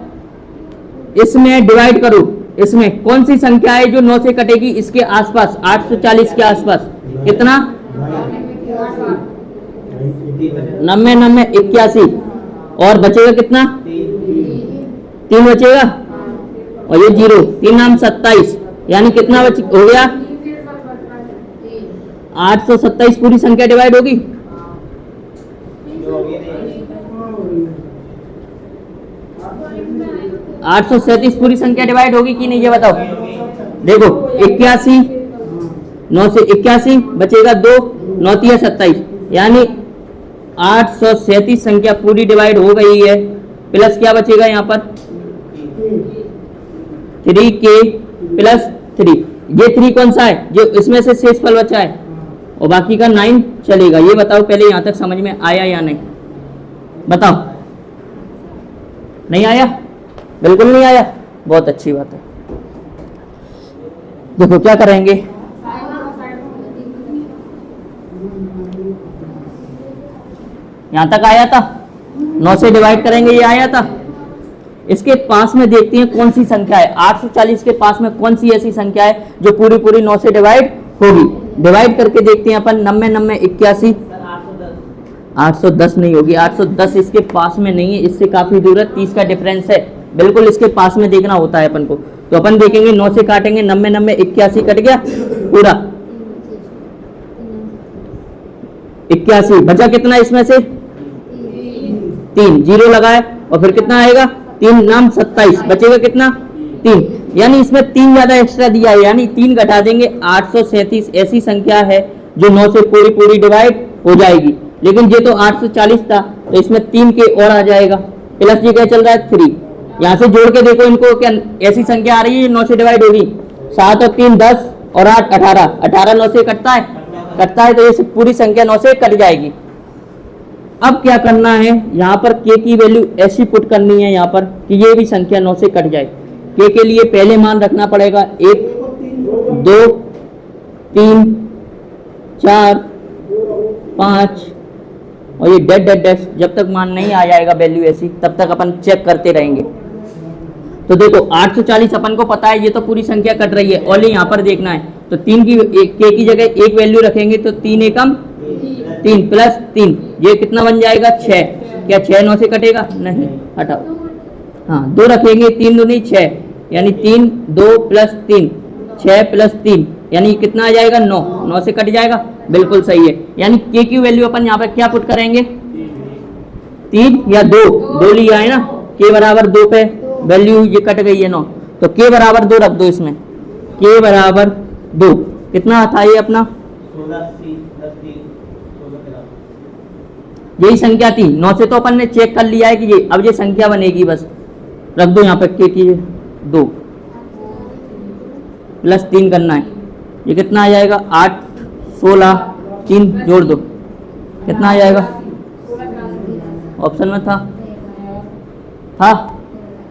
इसमें डिवाइड करो, इसमें कौन सी संख्या है जो 9 से कटेगी? इसके आसपास 840 के आसपास कितना? 90, 90, 81 और बचेगा कितना? 3 बचेगा और ये 0, 3 नाम 27, यानी कितना हो गया? 827 पूरी संख्या डिवाइड होगी। 837 पूरी संख्या डिवाइड होगी कि नहीं, ये बताओ। देखो 81, 9 से 81 बचेगा 2, 9 तिया 27, यानी 837 संख्या पूरी डिवाइड हो गई है। प्लस क्या बचेगा यहाँ पर? 3k प्लस 3, ये 3 कौन सा है जो इसमें से शेषफल बचा है, और बाकी का 9 चलेगा। ये बताओ पहले यहाँ तक समझ में आया या नहीं, बताओ। नहीं आया? बिल्कुल नहीं आया, बहुत अच्छी बात है। देखो क्या करेंगे, यहां तक आया था, 9 से डिवाइड करेंगे, ये आया था। इसके पास में देखते हैं कौन सी संख्या है, 840 के पास में कौन सी ऐसी संख्या है जो पूरी पूरी 9 से डिवाइड होगी। डिवाइड करके देखते हैं अपन, 90 90 81, 810 नहीं होगी, 810 इसके पास में नहीं है, इससे काफी दूर है, 30 का डिफरेंस है, बिल्कुल इसके पास में देखना होता है अपन को। तो अपन देखेंगे 9 से काटेंगे, 90 90 81 कट गया पूरा, 81 बचा कितना इसमें से 3, 0 लगाए और फिर कितना आएगा 3 नाम 27, बचेगा कितना 3, यानी इसमें 3 ज्यादा एक्स्ट्रा दिया है, यानी 3 घटा देंगे। 837 ऐसी संख्या है जो 9 से पूरी पूरी डिवाइड हो जाएगी, लेकिन ये तो 840 था तो इसमें 3 के और आ जाएगा, प्लस ये क्या चल रहा है 3, यहाँ से जोड़ के देखो इनको, क्या ऐसी संख्या आ रही है 9 से डिवाइड होगी। 7 और 3 10 और 8 18, 18 9 से कटता है तो ये पूरी संख्या 9 से कट जाएगी। अब क्या करना है, यहाँ पर k की वैल्यू ऐसी पुट करनी है यहाँ पर कि ये भी संख्या 9 से कट जाए। k के लिए पहले मान रखना पड़ेगा 1 2 3 4 5 और ये डेड डेड डैश, जब तक मान नहीं आ जाएगा वैल्यू ऐसी तब तक अपन चेक करते रहेंगे। तो देखो 840 अपन को पता है, ये तो पूरी संख्या कट रही है, ओनली यहाँ पर देखना है। तो 3 की k की जगह एक वैल्यू रखेंगे तो 3 एकम 3 प्लस 3, ये कितना बन जाएगा 6, क्या 6 9 से कटेगा नहीं, हटाओ, हाँ 2 रखेंगे, 3 2 नहीं 6, यानी 3 2 प्लस 3 6 प्लस 3 यानी कितना आ जाएगा 9, 9 से कट जाएगा, बिल्कुल सही है। यानी k की वैल्यू अपन यहाँ पर क्या पुट करेंगे 3 या 2 लिया है ना, k बराबर 2 पे वैल्यू ये कट गई है 9, तो k बराबर 2 रख दो इसमें, k बराबर 2 कितना था ये अपना 16 यही संख्या थी, 9 से तो अपन ने चेक कर लिया है कि ये अब ये संख्या बनेगी, बस रख दो यहाँ पे k की 2 प्लस 3 करना है, ये कितना आ जाएगा 8 16 3 जोड़ दो कितना आ जाएगा, ऑप्शन में था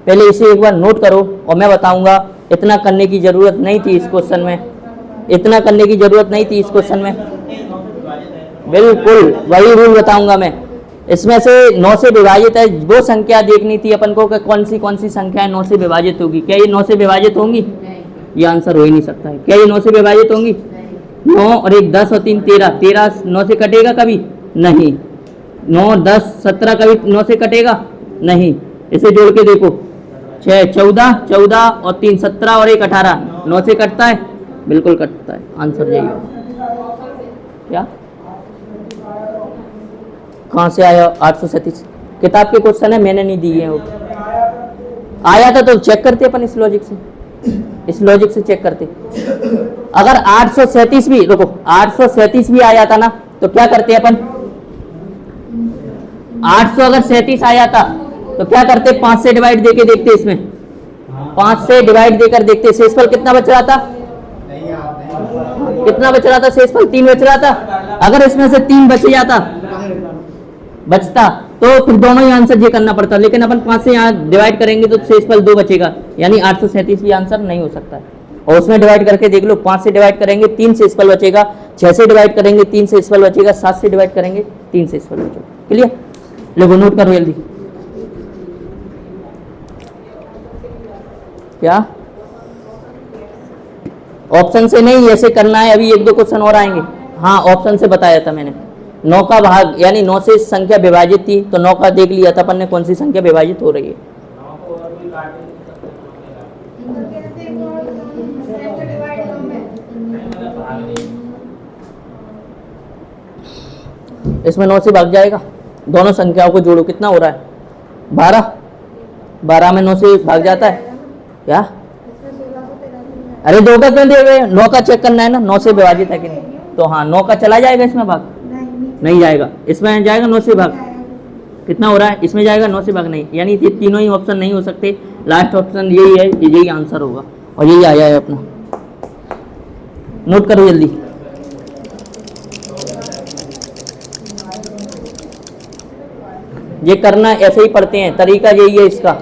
पहले इसे एक बार नोट करो और मैं बताऊंगा। इतना करने की जरूरत नहीं थी इस क्वेश्चन में, इतना करने की जरूरत नहीं थी इस क्वेश्चन में, बिल्कुल वही रूल बताऊंगा मैं। इसमें से 9 से विभाजित है वो संख्या देखनी थी अपन को कि कौन सी संख्या 9 से विभाजित होगी। क्या ये 9 से विभाजित होंगी, ये आंसर हो ही नहीं सकता है। क्या ये 9 से विभाजित होंगी, 9 और 1 10 और 3 13, 13 9 से कटेगा कभी नहीं, 9 10 17 कभी 9 से कटेगा नहीं, इसे जोड़ के देखो 6 14 14 और 3 17 और 1 18, 9 से कटता है, बिल्कुल कटता है, आंसर यही होगा। क्या कहाँ से आया 837, किताब के क्वेश्चन है, मैंने नहीं दिए हैं वो, आया था तो चेक करते अपन इस लॉजिक से चेक करते। अगर 837 भी देखो 837 भी आया था ना तो क्या करते अपन, 800 अगर 37 आया था तो क्या करते 5 से डिवाइड देके देखते, इसमें 5 से डिवाइड देकर देखते शेषफल कितना बच रहा था, कितना बच रहा था शेषफल 3 बच रहा था। अगर इसमें से 3 बचता तो फिर दोनों ही आंसर ये करना पड़ता, लेकिन अपन 5 से यहाँ डिवाइड करेंगे तो शेषफल 2 बचेगा, यानी 837 भी आंसर नहीं हो सकता है। और उसमें डिवाइड करके देख लो, 5 से डिवाइड करेंगे 3 शेषफल बचेगा, 6 से डिवाइड करेंगे 3 शेषफल बचेगा, 7 से डिवाइड करेंगे 3 शेषफल बचेगा। क्लियर, लोगों नोट करो जल्दी। क्या ऑप्शन से नहीं, ऐसे करना है, अभी 1-2 क्वेश्चन और आएंगे। हाँ ऑप्शन से बताया था मैंने, 9 का भाग यानी 9 से संख्या विभाजित थी तो 9 का देख लिया था अपन ने कौन सी संख्या विभाजित हो रही है। इसमें 9 से भाग जाएगा, दोनों संख्याओं को जोड़ो कितना हो रहा है 12, 12 में 9 से भाग जाता है क्या, अरे 2 का क्यों दे रहे, 9 का चेक करना है ना, 9 से विभाजित है कि नहीं, तो हाँ 9 का चला जाएगा इसमें भाग, नहीं जाएगा, इसमें जाएगा 9 से भाग, कितना हो रहा है इसमें जाएगा 9 से भाग नहीं, यानी ये तीनों ही ऑप्शन नहीं हो सकते, लास्ट ऑप्शन यही है, यही आंसर होगा और यही आया है अपना। नोट करो जल्दी, ये करना ऐसे ही पढ़ते हैं, तरीका यही है इसका,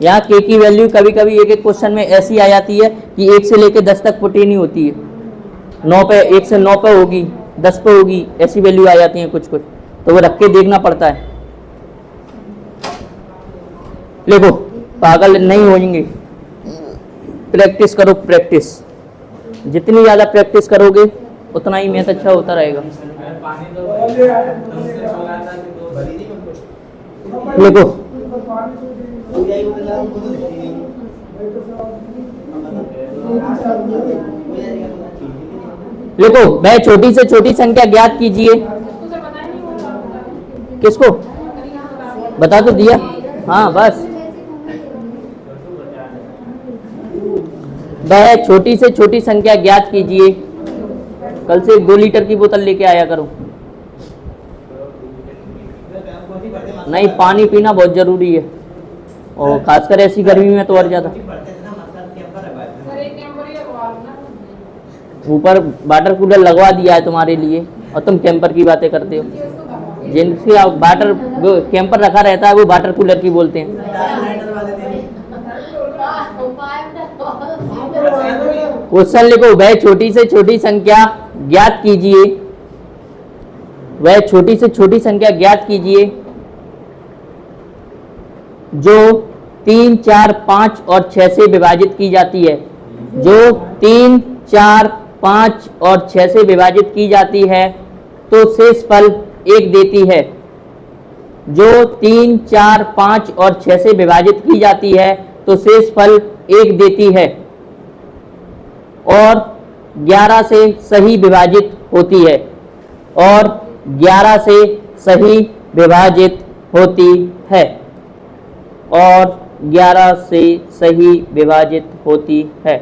यहाँ के की वैल्यू कभी कभी एक एक क्वेश्चन में ऐसी आ जाती है कि 1 से लेकर 10 तक पुट ही नहीं होती है, 9 पे 1 से 9 पे होगी, 10 पे होगी, ऐसी वैल्यू आ जाती है कुछ कुछ, तो वो रख के देखना पड़ता है। देखो पागल नहीं होंगे, प्रैक्टिस करो प्रैक्टिस, जितनी ज़्यादा प्रैक्टिस करोगे उतना ही मैथ अच्छा होता रहेगा। देखो देखो वह छोटी से छोटी संख्या ज्ञात कीजिए। किसको बता तो दिया, हाँ बस। वह छोटी से छोटी संख्या ज्ञात कीजिए। कल से 2 लीटर की बोतल लेके आया करो। नहीं, पानी पीना बहुत जरूरी है, और खासकर ऐसी गर्मी में तो और ज्यादा। ऊपर वाटर कूलर लगवा दिया है तुम्हारे लिए, और तुम कैंपर की बातें करते हो। जिनसे वाटर कैंपर रखा रहता है वो वाटर कूलर की बोलते हैं। क्वेश्चन लिखो, वह छोटी से छोटी संख्या ज्ञात कीजिए। वह छोटी से छोटी संख्या ज्ञात कीजिए जो 3, 4, 5 और 6 से विभाजित की जाती है। जो 3, 4, 5 और 6 से विभाजित की जाती है तो शेष फल 1 देती है। जो 3, 4, 5 और 6 से विभाजित की जाती है तो शेष फल 1 देती है और 11 से सही विभाजित होती है। और 11 से सही विभाजित होती है। और 11 से सही विभाजित होती है।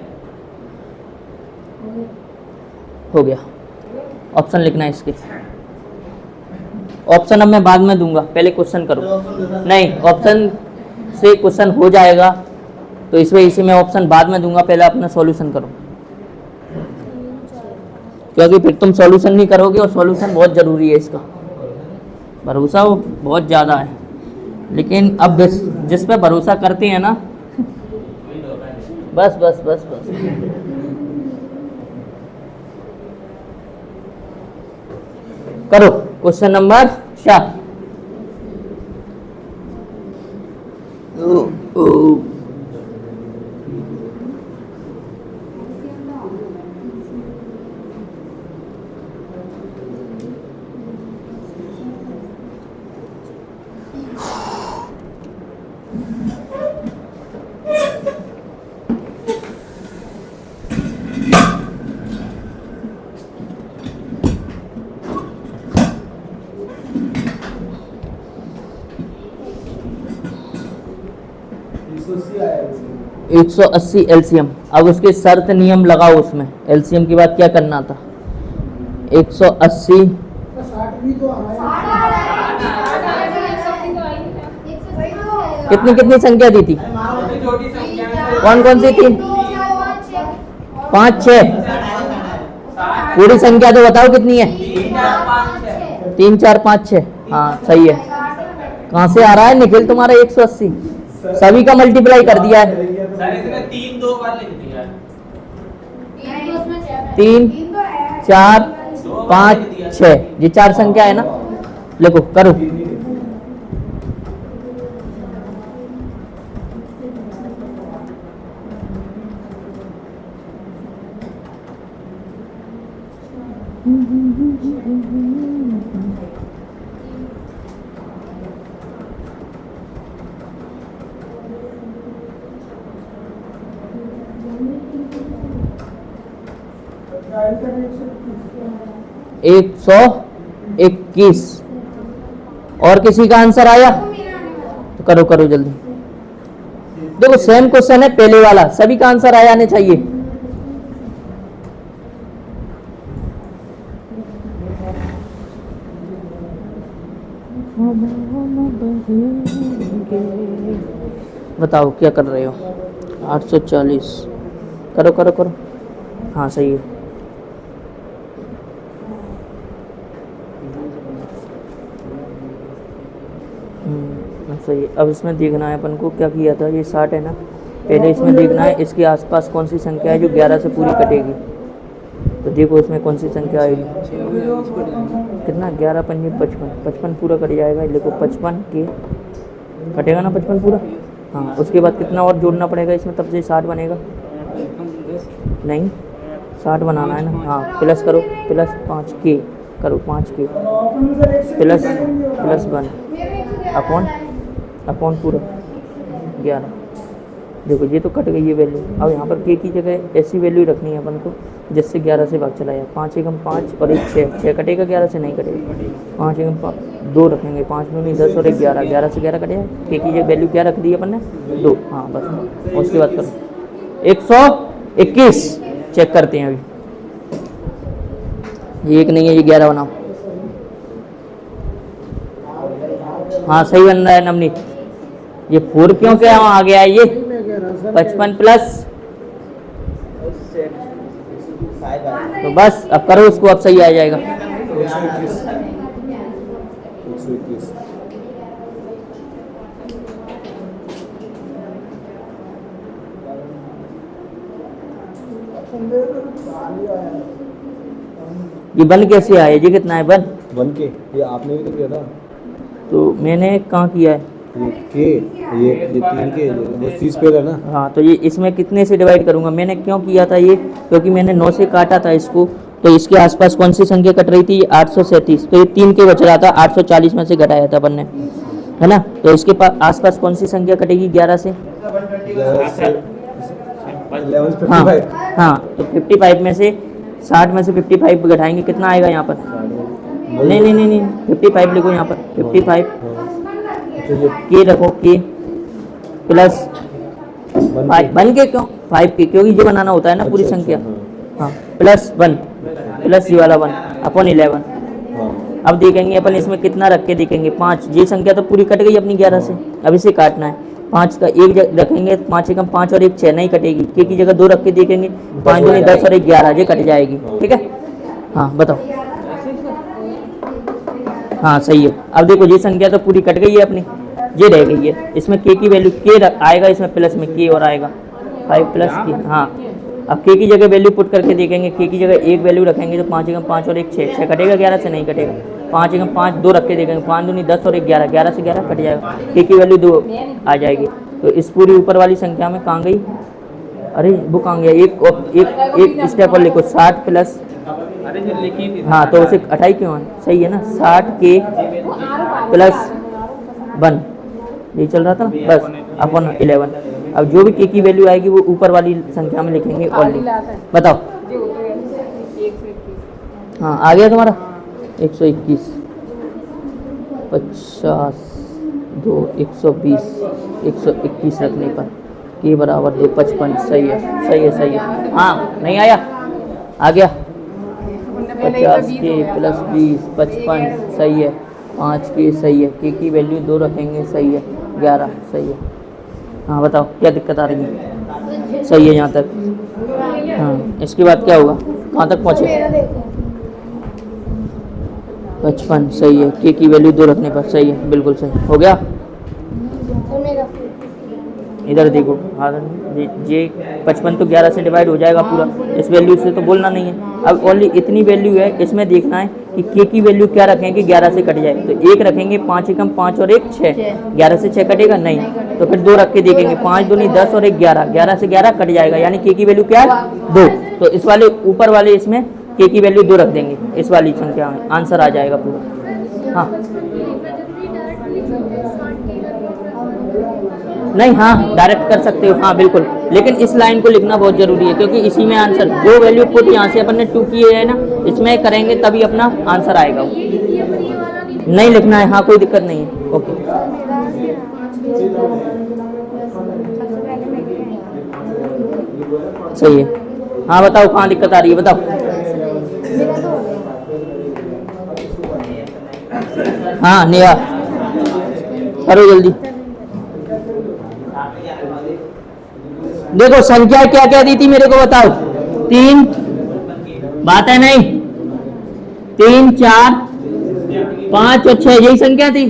हो गया। ऑप्शन लिखना है इसके। ऑप्शन अब मैं बाद में दूंगा, पहले क्वेश्चन करो। नहीं, ऑप्शन से क्वेश्चन हो जाएगा तो इस वजह से मैं ऑप्शन बाद में दूंगा, पहले अपना सॉल्यूशन करो, क्योंकि फिर तुम सॉल्यूशन नहीं करोगे, और सॉल्यूशन बहुत ज़रूरी है। इसका भरोसा वो बहुत ज़्यादा है, लेकिन अब जिस पे भरोसा करते हैं ना, बस बस बस बस करो। Question number 4। आया 180 एलसीएम। अब उसके शर्त नियम लगाओ, उसमें एलसीएम के बाद क्या करना था। 180 60 भी तो आया। कितनी कितनी संख्या दी थी, कौन कौन सी थी? 5, 6। पूरी संख्या तो बताओ कितनी है। 3, 4, 5, 6। हाँ सही है। कहाँ से आ रहा है निखिल तुम्हारा 180? सभी का मल्टीप्लाई कर दिया है। 3 2 बार लिख दिया है। 3, 4, 5, 6, ये 4 संख्या है ना। लिखो, करो। एक 121। और किसी का आंसर आया तो करो करो जल्दी। देखो सेम क्वेश्चन है पहले वाला, सभी का आंसर आ जाने चाहिए। बताओ क्या कर रहे हो। 840। करो करो करो। हाँ सही है। सही है। अब इसमें देखना है अपन को क्या किया था, ये 60 है ना, पहले इसमें देखना है इसके आसपास कौन सी संख्या है जो 11 से पूरी कटेगी। तो देखो इसमें कौन सी संख्या आएगी, कितना 11 पंजे 55, 55 पूरा कट जाएगा। देखो 55 के कटेगा ना 55 पूरा। हाँ, उसके बाद कितना और जोड़ना पड़ेगा इसमें, तब से 60 बनेगा। नहीं 60 बनाना है ना। हाँ, प्लस करो, प्लस 5 के करो, 5 के प्लस 1 अपॉन पूरा 11। देखो ये तो कट गई ये वैल्यू। अब यहाँ पर के की जगह ऐसी वैल्यू रखनी है अपन को जिससे 11 से भाग चलाया। 5 एकम 5 और 1 6, 6 कटेगा 11 से नहीं कटेगा। 5 एकम 5 2 रखेंगे, 5 दूनी 10 और 1 11, 11 से 11 कटेगा। के की जगह वैल्यू क्या रख दी अपन ने 2। हाँ बस, उसके बाद करो 121 चेक करते हैं। अभी ये 1 नहीं है, ये 11 बनाओ। हाँ सही बन रहा है नवनीत। ये 4 क्यों क्या आ गया है, ये 55 प्लस, तो बस अब करो उसको, अब सही आ जाएगा। 121 ये बन कैसे आया, ये कितना है बन के, ये आपने भी तो किया था। तो मैंने कहाँ किया है, ये 3 के वो 30 पे है ना। हाँ तो ये इसमें कितने से डिवाइड करूंगा, मैंने क्यों किया था ये, क्योंकि मैंने 9 से काटा था इसको, तो इसके आसपास कौन सी संख्या कट रही थी, 837, तो ये 3 के बच रहा था, 840 में से घटाया था अपन ने, है ना। तो इसके आसपास कौन सी संख्या कटेगी 11 से, हाँ हाँ, तो 55 में से 60 में से 55 घटाएंगे, कितना आएगा यहाँ पर, नहीं 55 लिखो यहाँ पर, 55 के रखो, के प्लस 5 बन के, क्यों 5 के, क्योंकि ये बनाना होता है ना पूरी संख्या। हाँ प्लस 1 प्लस ये वाला 1 अपॉन 11। अब देखेंगे अपन इसमें कितना रख के देखेंगे, 5, ये संख्या तो पूरी कट गई अपनी 11 से, अब इसे काटना है। 5 का 1 रखेंगे, 5 एकम 5 और 1 6 नहीं कटेगी, के की जगह 2 रख के देखेंगे, 5 दूनी 10 और 1 11, ये कट जाएगी, ठीक है। हाँ बताओ, हाँ सही है। अब देखो ये संख्या तो पूरी कट गई है अपनी, ये रह गई है, इसमें के की वैल्यू के आएगा, इसमें प्लस में के और आएगा 5 प्लस के। हाँ अब के की जगह वैल्यू पुट करके देखेंगे, के की जगह 1 वैल्यू रखेंगे तो 5 एकम 5 और 1 6, 6 कटेगा 11 से नहीं कटेगा। 5 एकम 5 2 रख के देखेंगे, 5 दूनी 10 और 1 11, 11 से 11 कट जाएगा, के की वैल्यू 2 आ जाएगी। तो इस पूरी ऊपर वाली संख्या में कहाँ गई, अरे वो कहाँ गया, एक स्टेप और लिखो, 60 प्लस, अरे जो लिखी थी, हाँ तो उसे 28 क्यों है, सही है ना, 60 के प्लस 1 ये चल रहा था बस अपॉन 11। अब जो भी के की वैल्यू आएगी वो ऊपर वाली संख्या में लिखेंगे ओनली। बताओ, हाँ आ गया तुम्हारा 121 50 2 120 121 रखने पर के बराबर 2 55, सही है। हाँ नहीं आया, आ गया 50 के प्लस 20 55, सही है। 5 के सही है, के की वैल्यू 2 रखेंगे, सही है। 11 सही है। हाँ बताओ क्या दिक्कत आ रही है, सही है यहाँ तक। हाँ इसके बाद क्या होगा, कहाँ तक पहुँचे, 55 सही है, के की वैल्यू 2 रखने पर सही है, बिल्कुल सही हो गया। इधर देखो, हाँ ये 55 तो 11 से डिवाइड हो जाएगा पूरा, इस वैल्यू से तो बोलना नहीं है। अब ओनली इतनी वैल्यू है, इसमें देखना है कि के की वैल्यू क्या रखेंगे 11 से कट जाए, तो 1 रखेंगे, 5 एकम 5 और 1 6, 11 से 6 कटेगा नहीं, तो फिर 2 रख के देखेंगे, 5 दूनी 10 और 1 11, 11 से 11 कट जाएगा, यानी के की वैल्यू क्या है 2। तो इस वाले ऊपर वाले इसमें के की वैल्यू 2 रख देंगे, इस वाली संख्या में आंसर आ जाएगा पूरा। हाँ नहीं, हाँ डायरेक्ट कर सकते हो, हाँ बिल्कुल, लेकिन इस लाइन को लिखना बहुत जरूरी है, क्योंकि इसी में आंसर जो वैल्यू पुट यहाँ से अपन ने 2 किए है ना, इसमें करेंगे तभी अपना आंसर आएगा। नहीं लिखना है, हाँ कोई दिक्कत नहीं है, ओके। सही है। हाँ बताओ कहाँ दिक्कत आ रही है, बताओ। हाँ नेहा करो जल्दी। देखो संख्या क्या क्या दी थी मेरे को बताओ, 3 बात है नहीं, 3 4 5 और 6 यही संख्या थी।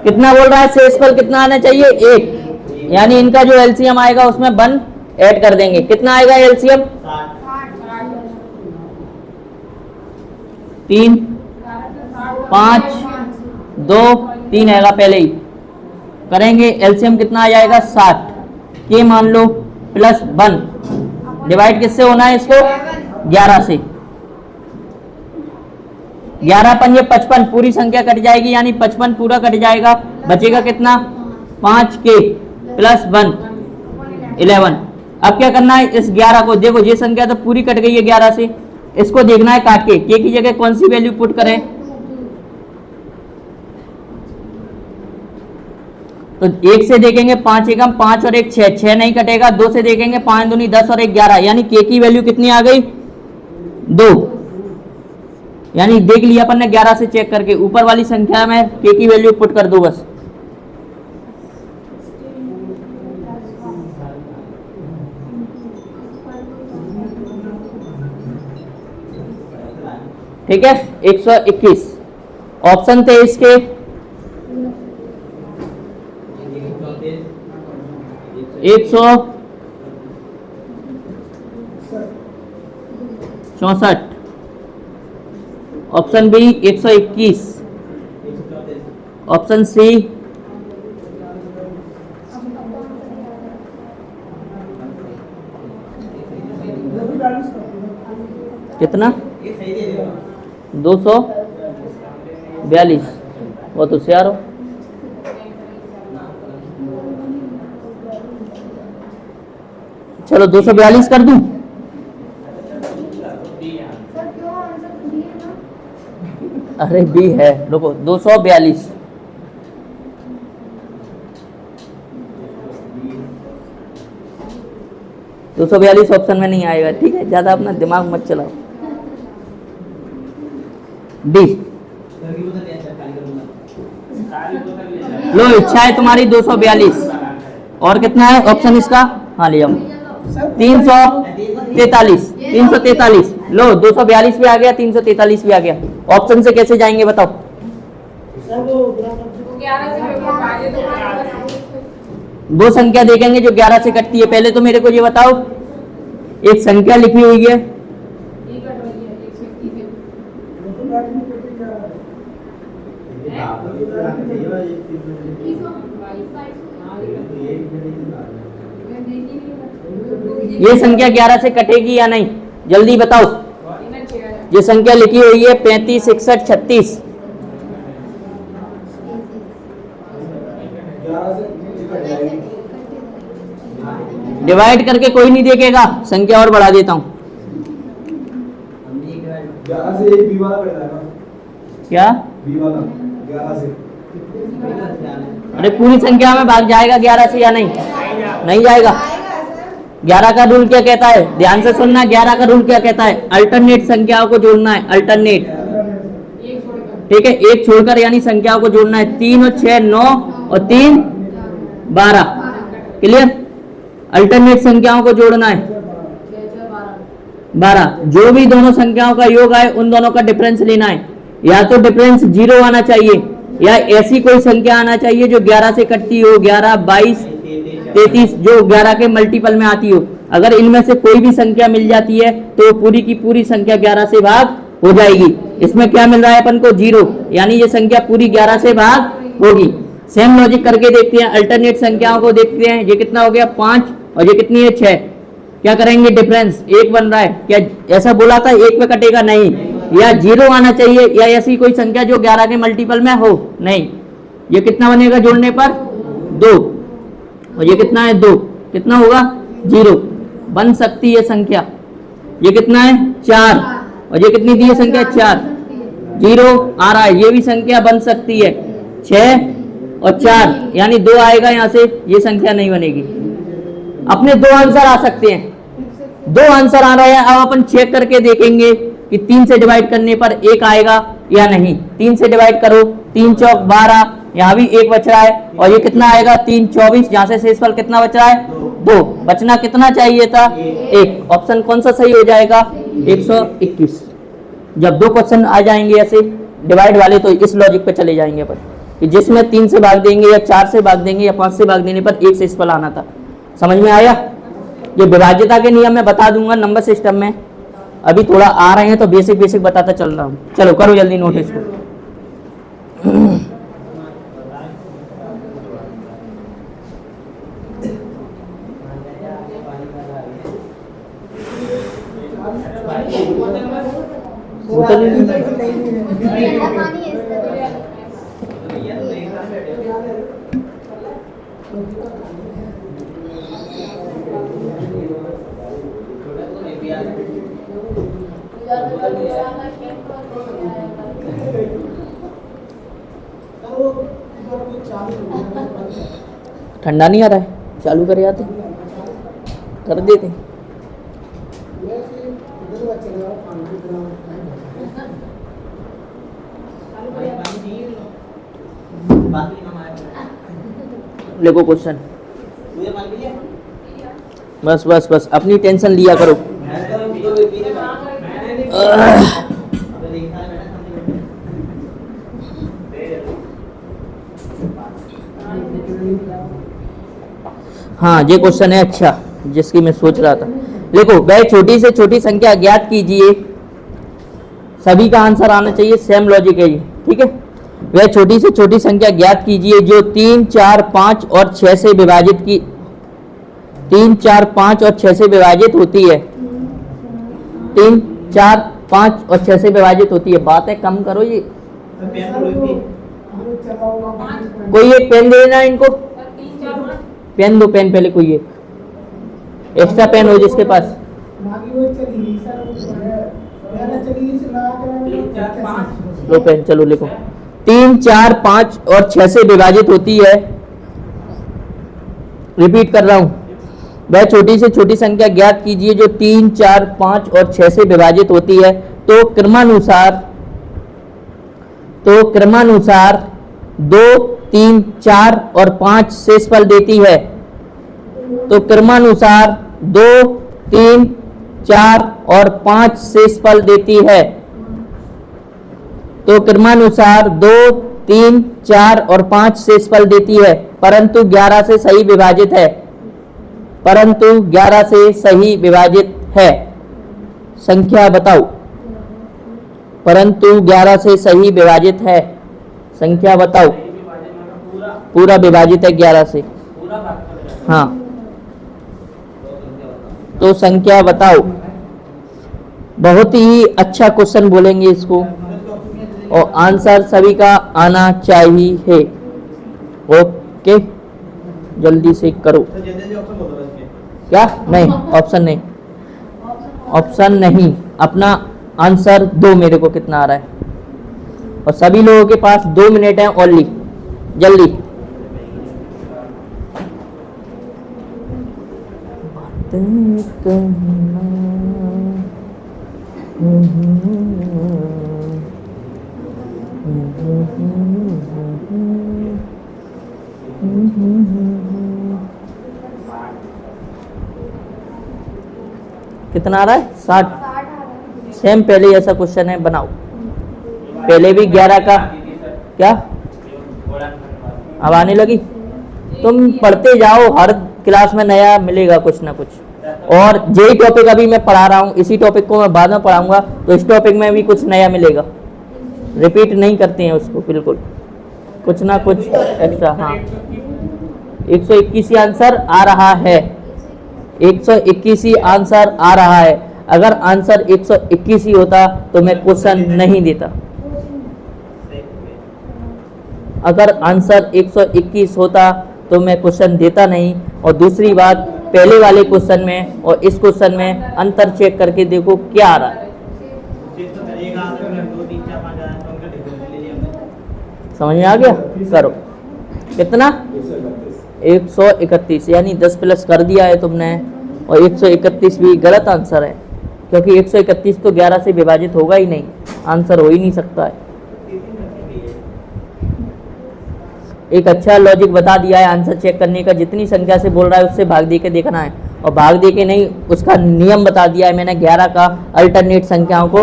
कितना बोल रहा है, शेषफल कितना आना चाहिए, 1, यानी इनका जो एलसीएम आएगा उसमें 1 ऐड कर देंगे। कितना आएगा एलसीएम, 3, 5, 2, 3 आएगा, पहले ही करेंगे। एलसीएम कितना आ जाएगा, 60 के मान लो प्लस 1, डिवाइड किससे होना है इसको, 11 से। 11 पंजे 55, पूरी संख्या कट जाएगी, यानी 55 पूरा कट जाएगा। बचेगा कितना, 5 के प्लस 1, 11। अब क्या करना है, इस 11 को देखो, ये संख्या तो पूरी कट गई है 11 से, इसको देखना है काट के, के की जगह कौन सी वैल्यू पुट करें, तो 1 से देखेंगे 5 एकम 5 और 1 6, 6 नहीं कटेगा। 2 से देखेंगे 5 दूनी 10 और 1 11, यानी के की वैल्यू कितनी आ गई, 2। यानी देख लिया अपन ने 11 से चेक करके, ऊपर वाली संख्या में के की वैल्यू पुट कर दो बस। ठीक है, 121 ऑप्शन थे इसके, 164, ऑप्शन बी 121, ऑप्शन सी कितना, 242। वो तो होशियार हो। चलो 242 कर दूं, अरे बी है, रुको 242। ऑप्शन में नहीं आएगा, ठीक है, ज्यादा अपना दिमाग मत चलाओ। डी, लो इच्छा है तुम्हारी 242, और कितना है ऑप्शन इसका, हाँ ले जाओ 343, लो 242 भी आ गया, 343 भी आ गया। ऑप्शन से कैसे जाएंगे बताओ, 11 से वो संख्या देखेंगे जो 11 से कटती है। पहले तो मेरे को ये बताओ, एक संख्या लिखी हुई है, ये संख्या 11 से कटेगी या नहीं, जल्दी बताओ। ये संख्या लिखी हुई है 35, 61, 36, डिवाइड करके कोई नहीं देखेगा, संख्या और बढ़ा देता हूं। 11 से एक बी वाला बढ़ जाएगा, क्या बी वाला 11 से, अरे पूरी संख्या में भाग जाएगा 11 से या नहीं, नहीं जाएगा। 11 का रूल क्या कहता है, ध्यान से सुनना, 11 का रूल क्या कहता है, अल्टरनेट संख्याओं को जोड़ना है, अल्टरनेट, ठीक है, एक छोड़कर, यानी संख्याओं को जोड़ना है। 3 और 6 9 और 3 12, क्लियर, अल्टरनेट संख्याओं को जोड़ना है 12। जो भी दोनों संख्याओं का योग आए उन दोनों का डिफरेंस लेना है, या तो डिफरेंस 0 आना चाहिए, या ऐसी कोई संख्या आना चाहिए जो 11 से कटती हो, 11, 22, 33, जो 11 के मल्टीपल में आती हो। अगर इनमें से कोई भी संख्या मिल जाती है तो पूरी की पूरी संख्या 11 से भाग हो जाएगी। इसमें क्या मिल रहा है अपन को, 0, यानी ये संख्या पूरी 11 से भाग होगी। सेम लॉजिक करके देखते हैं, अल्टरनेट संख्याओं को देखते हैं। ये कितना हो गया 5 और ये कितनी है 6, क्या करेंगे, डिफरेंस 1 बन रहा है। क्या ऐसा बोला था 1 पे कटेगा, नहीं, या 0 आना चाहिए, या ऐसी कोई संख्या जो 11 के मल्टीपल में हो, नहीं। ये कितना बनेगा जोड़ने पर, 2, और ये कितना है 2, कितना होगा 0, बन सकती है संख्या। ये कितना है 4, और ये कितनी दी है संख्या 4, 0 आ रहा है, ये भी संख्या बन सकती है। 6 और 4 यानी 2 आएगा यहाँ से, ये संख्या नहीं बनेगी। अपने 2 आंसर आ सकते हैं, 2 आंसर आ रहे हैं। अब अपन चेक करके देखेंगे कि 3 से डिवाइड करने पर 1 आएगा या नहीं। 3 से डिवाइड करो, 3 चौक 12, यहाँ भी 1 बच रहा है, और ये कितना आएगा 3 24, यहाँ से शेषफल कितना बच रहा है 2, बचना कितना चाहिए था 1। ऑप्शन कौन सा सही हो जाएगा 121। जब 2 क्वेश्चन आ जाएंगे ऐसे डिवाइड वाले तो इस लॉजिक पे चले जाएंगे अपन। कि जिसमें 3 से भाग देंगे या 4 से भाग देंगे या 5 से भाग देने पर 1 से इस पर आना था। समझ में आया? ये विभाज्यता के नियम मैं बता दूंगा नंबर सिस्टम में, अभी थोड़ा आ रहे हैं तो बेसिक बेसिक बताता चल रहा हूँ। चलो करो जल्दी नोटिस को। बोतल ही नहीं। ठंडा पानी है इसका। ठंडा नहीं आ रहा है, चालू कर आते कर देते। देखो क्वेश्चन, बस बस बस अपनी टेंशन लिया करो। हाँ ये क्वेश्चन है अच्छा, जिसकी मैं सोच रहा था। देखो, वह छोटी से छोटी संख्या ज्ञात कीजिए, सभी का आंसर आना चाहिए, सेम लॉजिक है ये, ठीक है। वह छोटी से छोटी संख्या ज्ञात कीजिए जो 3, 4, 5 और 6 से विभाजित की 3, 4, 5 और 6 से विभाजित होती है। 3, 4, 5 और 6 से विभाजित होती है। बातें कम करो, ये कोई एक पेन दे देना इनको, पेन दो, पेन पहले कोई एक एक्स्ट्रा पेन हो जिसके पास। लो पेन, चलो लिखो। 3, 4, 5 और 6 से विभाजित होती है। रिपीट कर रहा हूं, वह छोटी से छोटी संख्या ज्ञात कीजिए जो 3, 4, 5 और 6 से विभाजित होती है। तो क्रमानुसार 2, 3, 4 और 5 शेषफल देती है। तो क्रमानुसार 2, 3, 4 और 5 शेषफल देती है। तो क्रमानुसार 2, 3, 4 और 5 शेषफल देती है, परंतु 11 से सही विभाजित है। परंतु 11 से सही विभाजित है। संख्या बताओ। परंतु 11 से सही विभाजित है। संख्या बताओ। पूरा विभाजित है 11 से। हाँ, तो संख्या बताओ। बहुत ही अच्छा क्वेश्चन बोलेंगे इसको, और आंसर सभी का आना चाहिए। ओके, जल्दी से करो। क्या? नहीं, ऑप्शन नहीं, ऑप्शन नहीं। अपना आंसर दो मेरे को कितना आ रहा है, और सभी लोगों के पास 2 मिनट है ओनली, जल्दी। कितना आ रहा है? 60। सेम पहले ऐसा क्वेश्चन है, बनाओ। पहले भी 11 का क्या अब आने लगी? तुम पढ़ते जाओ, हर क्लास में नया मिलेगा कुछ ना कुछ। और यही टॉपिक अभी मैं पढ़ा रहा हूँ, इसी टॉपिक को मैं बाद में पढ़ाऊंगा, तो इस टॉपिक में भी कुछ नया मिलेगा। रिपीट नहीं करते हैं उसको, बिल्कुल कुछ ना कुछ एक्स्ट्रा। हाँ, 121 आंसर आ रहा है, 121 ही आंसर आ रहा है। अगर आंसर 121 ही होता तो मैं क्वेश्चन नहीं देता। अगर आंसर 121 होता तो मैं क्वेश्चन देता नहीं। और दूसरी बात, पहले वाले क्वेश्चन में और इस क्वेश्चन में अंतर चेक करके देखो क्या आ रहा है। समझ में आ गया? करो। कितना? 131, यानी 10 प्लस कर दिया है तुमने, और 131 भी गलत आंसर है, क्योंकि 131 तो 11 से विभाजित होगा ही नहीं, आंसर हो ही नहीं सकता है। एक अच्छा लॉजिक बता दिया है आंसर चेक करने का। जितनी संख्या से बोल रहा है उससे भाग दे के देखना है, और भाग दे के नहीं, उसका नियम बता दिया है मैंने 11 का। अल्टरनेट संख्याओं को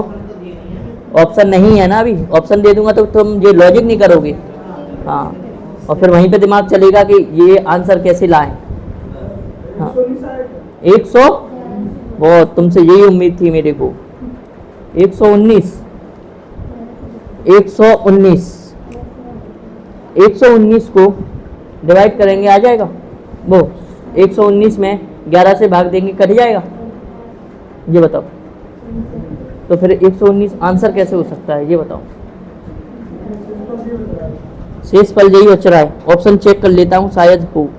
ऑप्शन नहीं है ना, अभी ऑप्शन दे दूंगा तो तुम ये लॉजिक नहीं करोगे। हाँ, और फिर वहीं पे दिमाग चलेगा कि ये आंसर कैसे लाएं। हाँ 100, बहुत, तुमसे यही उम्मीद थी मेरे को। 119 को डिवाइड करेंगे, आ जाएगा वो। 119 में 11 से भाग देंगे, कट जाएगा। ये बताओ, तो फिर 119 आंसर कैसे हो सकता है, ये बताओ। शेष पल यही बच रहा है। ऑप्शन चेक कर लेता हूँ, शायद हो।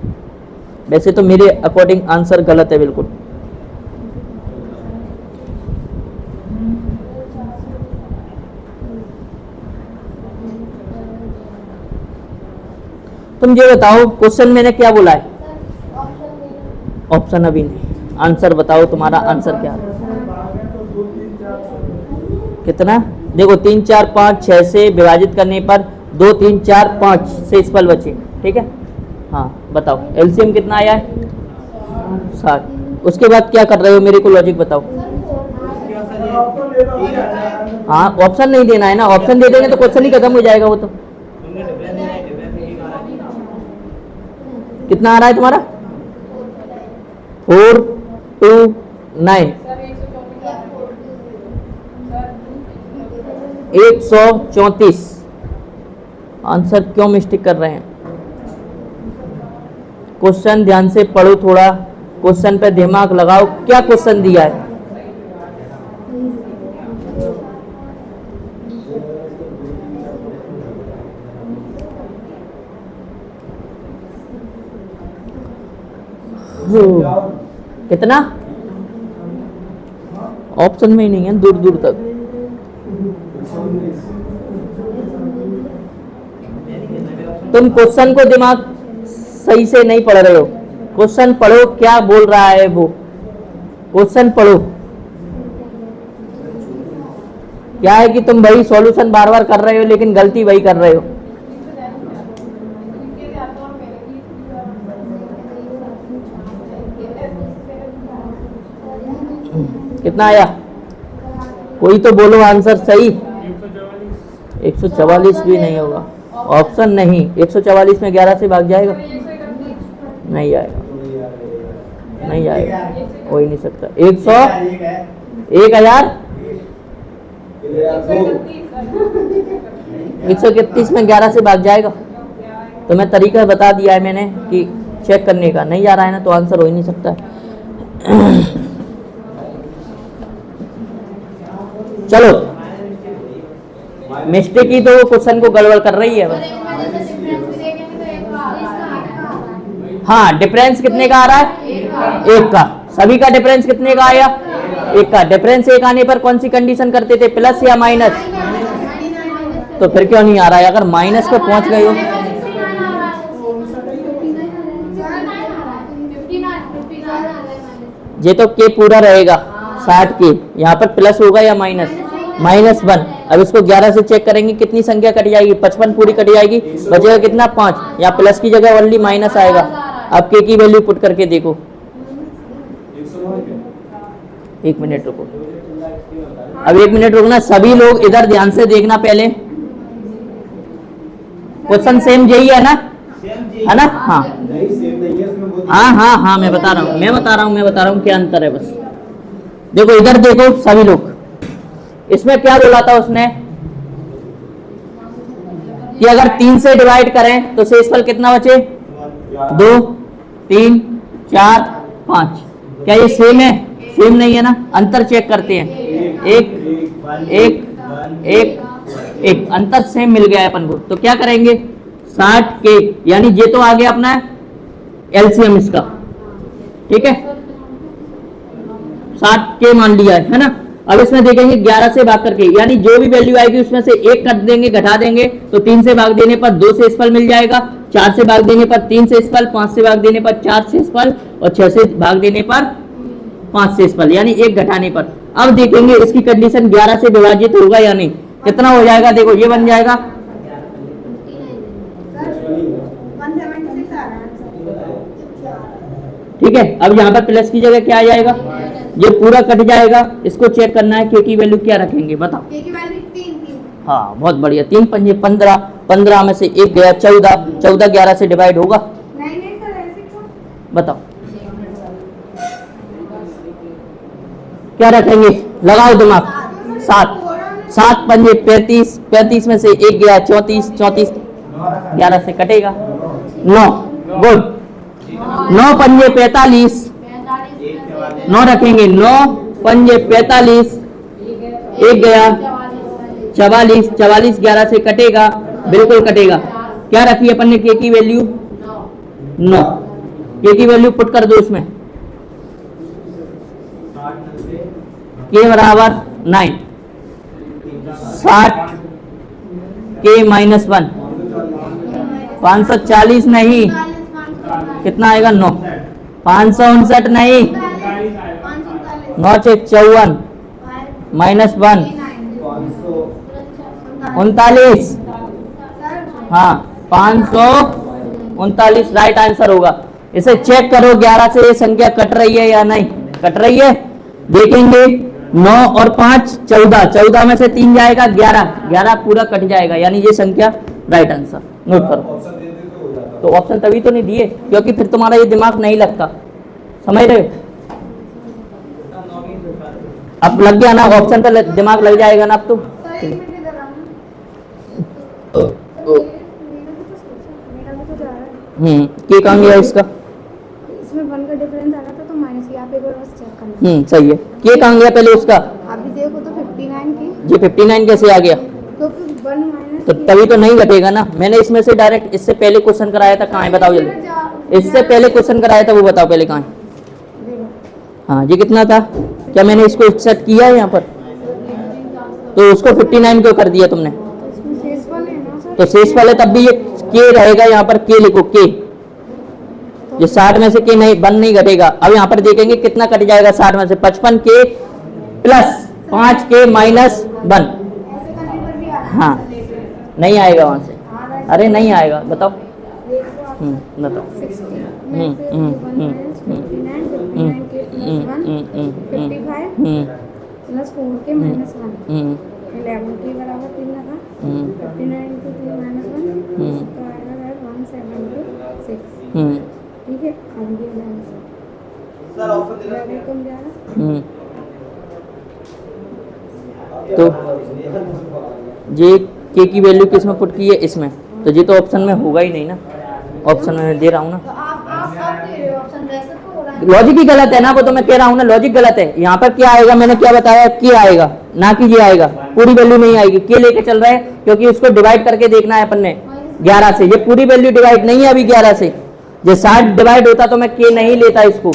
वैसे तो मेरे अकॉर्डिंग आंसर गलत है बिल्कुल। तुम ये बताओ, क्वेश्चन मैंने क्या बोला है? ऑप्शन अभी नहीं। आंसर बताओ, तुम्हारा आंसर क्या है? कितना? देखो 3 4 5 6 से विभाजित करने पर 2 3 4 5 से इस पल बचे, ठीक है। हाँ बताओ, एलसीएम कितना आया है? 60। उसके बाद क्या कर रहे हो, मेरे को लॉजिक बताओ। हाँ ऑप्शन नहीं देना है ना, ऑप्शन दे देंगे तो क्वेश्चन ही खत्म हो जाएगा वो तो। कितना आ रहा है तुम्हारा? 4 2 9 134। आंसर क्यों मिस्टेक कर रहे हैं? क्वेश्चन ध्यान से पढ़ो, थोड़ा क्वेश्चन पे दिमाग लगाओ। क्या क्वेश्चन दिया है? कितना? ऑप्शन में ही नहीं है, दूर दूर तक। तुम क्वेश्चन को दिमाग सही से नहीं पढ़ रहे हो। क्वेश्चन पढ़ो, क्या बोल रहा है वो। क्वेश्चन पढ़ो। क्या है कि तुम वही सॉल्यूशन बार बार कर रहे हो, लेकिन गलती वही कर रहे हो। कितना आया? कोई तो बोलो आंसर सही। 144 भी नहीं होगा, ऑप्शन नहीं। 144 में 11 से भाग जाएगा? नहीं आएगा, नहीं आएगा, हो ही नहीं सकता। 131 में 11 से भाग जाएगा? तो मैं तरीका बता दिया है मैंने कि चेक करने का। नहीं आ रहा है ना, तो आंसर हो ही नहीं सकता। चलो, मिस्टेक ही तो क्वेश्चन को गड़बड़ कर रही है बस। हाँ, डिफरेंस कितने का आ रहा है? 1 का। सभी का डिफरेंस कितने का आया? 1 का। डिफरेंस 1 आने पर कौन सी कंडीशन करते थे, प्लस या माइनस? तो फिर क्यों नहीं आ रहा है? अगर माइनस पे पहुंच गए हो, ये तो के पूरा रहेगा 60 के। यहाँ पर प्लस होगा या माइनस? -1। अब इसको 11 से चेक करेंगे, कितनी संख्या कट जाएगी? 55 पूरी कट जाएगी, बचेगा कितना? 5। यहाँ प्लस की जगह ओनली माइनस आएगा। अब के की वैल्यू पुट करके देखो। 1 मिनट रुको, अब 1 मिनट रुकना। सभी लोग इधर ध्यान से देखना पहले। क्वेश्चन सेम यही है ना, है ना? हाँ हाँ हाँ हाँ, मैं बता रहा हूँ क्या अंतर है बस। देखो इधर देखो सभी लोग। इसमें क्या बोला था उसने कि अगर 3 से डिवाइड करें तो शेषफल कितना बचे? 2 3 4 5। क्या ये सेम है? सेम नहीं है ना, अंतर चेक करते हैं। 1 अंतर सेम मिल गया है अपन को। तो क्या करेंगे? 60 के, यानी ये तो आ गया अपना एलसीएम इसका, ठीक है। 60 के मान लिया है ना। अब इसमें देखेंगे 11 से भाग करके, यानी जो भी वैल्यू आएगी उसमें से 1 कट देंगे, घटा देंगे। तो 3 से भाग देने पर 2 शेषफल मिल जाएगा, 4 से भाग देने पर 3 शेषफल, 5 से भाग देने पर 4 शेषफल, और 6 से भाग देने पर 5 शेषफल, यानी 1 घटाने पर। अब देखेंगे इसकी कंडीशन 11 से विभाजित होगा या नहीं। कितना हो जाएगा? देखो ये बन जाएगा 176 आ रहा है। ठीक है। अब यहाँ पर प्लस की जगह क्या आ जाएगा? ये पूरा कट जाएगा। इसको चेक करना है, के की वैल्यू क्या रखेंगे बताओ। के की वैल्यू 3 हाँ बहुत बढ़िया। 3 पंजे 15 15 में से 1 गया 14, 14 11 से डिवाइड होगा? नहीं नहीं सर ऐसे क्यों? बताओ क्या रखेंगे, लगाओ दिमाग। 7 7 पंजे 35, 35 में से 1 गया 34, 34 11 से कटेगा 9। गुड। 9 पंजे 45, 9 रखेंगे, 9 पंजे 45, 1 गया 44, 44 11 से कटेगा, बिल्कुल कटेगा। क्या रखी अपन ने के की वैल्यू? 9। के की वैल्यू पुट कर दो इसमें, के बराबर 9, 60 के माइनस 1, 540 नहीं, कितना आएगा? 9, 559 नहीं, 9 से 54 माइनस 1, 39, हाँ 539 राइट आंसर होगा। इसे चेक करो 11 से ये संख्या कट रही है या नहीं कट रही है, देखेंगे। 9 और 5 14, 14 में से 3 जाएगा 11, 11 पूरा कट जाएगा, यानी ये संख्या राइट आंसर। नोट करो। तो ऑप्शन तभी तो नहीं दिए क्योंकि फिर तुम्हारा ये दिमाग नहीं लगता, समझ रहे हो? अब लग गया ना ऑप्शन पे, दिमाग लग जाएगा ना अब तो। सर एक मिनट इधर आओ। मेरा भी तो जा रहा है। के कहाँ गया इसका? इसमें 1 का डिफरेंस आ रहा था तो माइनस किया, आप एक बार बस चेक करना। सही है। के कहाँ गया पहले उसका? अभी देखो तो 59 की, जी 59 कैसे आ गया? क्योंकि 1 माइनस तो तभी तो नहीं घटेगा ना। मैंने इसमें से डायरेक्ट इससे पहले क्वेश्चन कराया था, कहाँ है बताओ जल्दी। इससे पहले क्वेश्चन कराया था वो बताओ पहले कहाँ है? हाँ ये कितना था? क्या मैंने इसको सेट किया है यहाँ पर? तो उसको 59 क्यों कर दिया तुमने? इसमें शेष वाले हैं ना सर। तो शेष वाले तब भी ये के रहेगा, यहाँ पर के लिखो के। ये 60 में से के नहीं 1 नहीं घटेगा। अब यहाँ पर देखेंगे कितना कट जाएगा 60 में से, 55 के प्लस 5 के माइनस 1। ऐसे करने पर भी आ रहा है। हाँ नहीं आएगा वहां से, आ रहा है। अरे नहीं आएगा बताओ। देखो आप बताओ 60 में से 1 माइनस 59, 59 के प्लस 1, 55 प्लस 4 के माइनस 1, 11 के बराबर 3 लगा, 59 इंटू 3 माइनस 1 तो आएगा 176। ठीक है, अब ये आंसर सर ऑप्शन दे बराबर कम जा रहा। तो ये के की वैल्यू किस में पुट की है? इसमें। तो ये तो ऑप्शन में होगा ही नहीं ना, ऑप्शन में दे रहा हूँ ना। तो आप दे रहे हो ऑप्शन, वैसे तो हो रहा है। लॉजिक ही गलत है ना, वो तो मैं कह रहा हूँ ना, लॉजिक गलत है। यहाँ पर क्या आएगा मैंने क्या बताया? के आएगा ना कि ये आएगा, पूरी वैल्यू नहीं आएगी। के लेके चल रहा है क्योंकि उसको डिवाइड करके देखना है अपन ने 11 से। ये पूरी वैल्यू डिवाइड नहीं है अभी 11 से। ये 60 डिवाइड होता तो मैं के नहीं लेता इसको।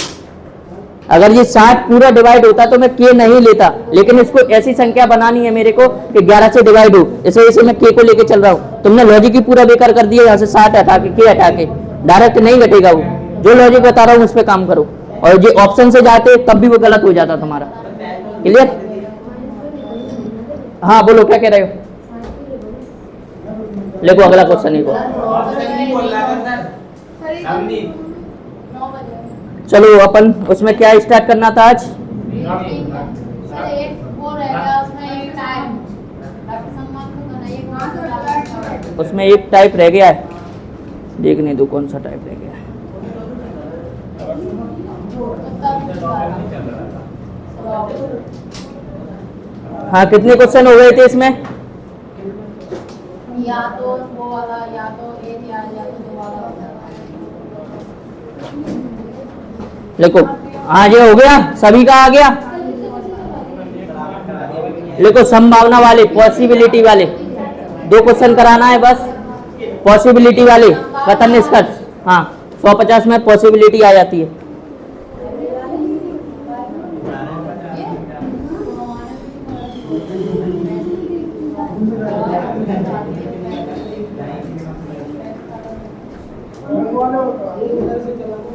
अगर ये 60 पूरा डिवाइड होता तो मैं के नहीं लेता, लेकिन इसको ऐसी संख्या बनानी है मेरे को कि 11 से डिवाइड हो, इस वजह से मैं के को लेके चल रहा हूँ। तुमने लॉजिक ही पूरा बेकार कर दिया, यहाँ से 60 हटा के हटा के, डायरेक्ट नहीं घटेगा वो। जो लॉजिक बता रहा हूँ उस पर काम करो। और जो ऑप्शन से जाते तब भी वो गलत हो जाता तुम्हारा। क्लियर? हाँ बोलो क्या कह रहे हो? देखो अगला क्वेश्चन ही को। चलो अपन उसमें क्या स्टार्ट करना था आज? उसमें एक टाइप रह गया है, देखने दो कौन सा टाइप रह गया है। हाँ कितने क्वेश्चन हो गए थे इसमें? या तो वो वाला, या तो एक, या तो दो वाला। लिखो। हाँ ये हो गया, सभी का आ गया। लिखो संभावना वाले, पॉसिबिलिटी वाले 2 क्वेश्चन कराना है बस। पॉसिबिलिटी वाले कथन निष्कर्ष, हाँ 150 में पॉसिबिलिटी आ जाती है।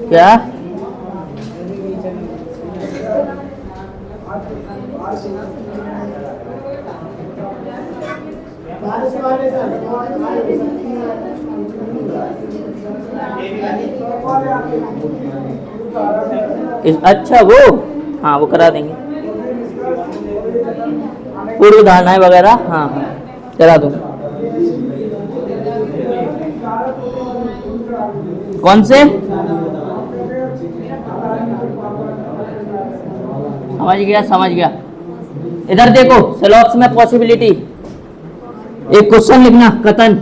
क्या? अच्छा वो, हाँ वो करा देंगे, पूर्व धारणाएं वगैरह, हाँ हाँ करा दूंगा। कौन से? समझ गया। इधर देखो, सेलॉक्स में पॉसिबिलिटी, एक क्वेश्चन लिखना, कथन।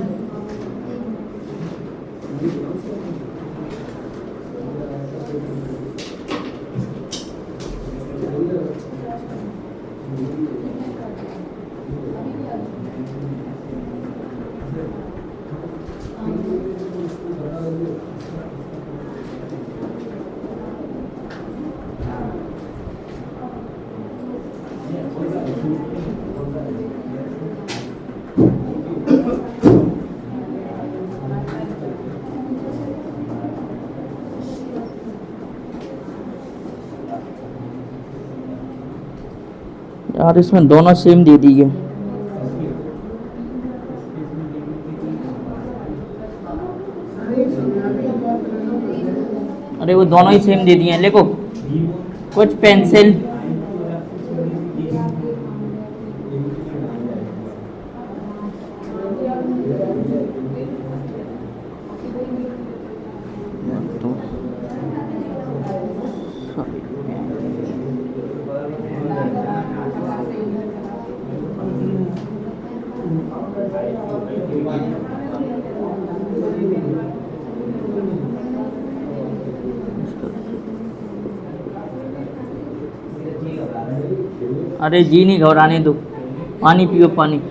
यार इसमें दोनों सेम दे दी है। अरे वो दोनों ही सेम दे दिए हैं, देखो कुछ पेंसिल, अरे जी नहीं घबराने दो, पानी पियो पानी।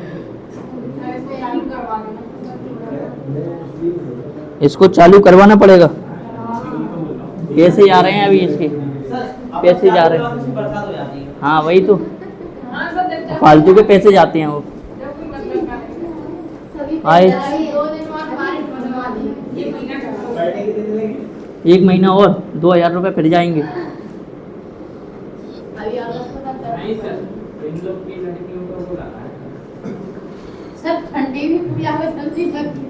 इसको चालू करवाना पड़ेगा। पैसे जा रहे हैं अभी इसके, पैसे जा रहे हैं। हाँ वही तो, फालतू के पैसे जाते हैं वो। आए 1 महीना और 2000 रुपये फिर जाएंगे। सर ठंडी भी पूरी आवाज जल्दी लगती है।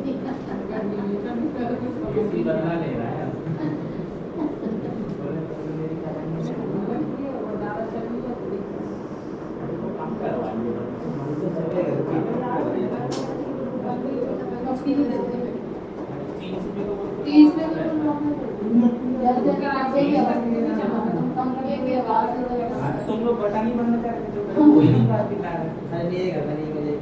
तुम लोग बटा नहीं बनना चाहते तो कोई नहीं बात बता रहा है। मेरे घर में नहीं मुझे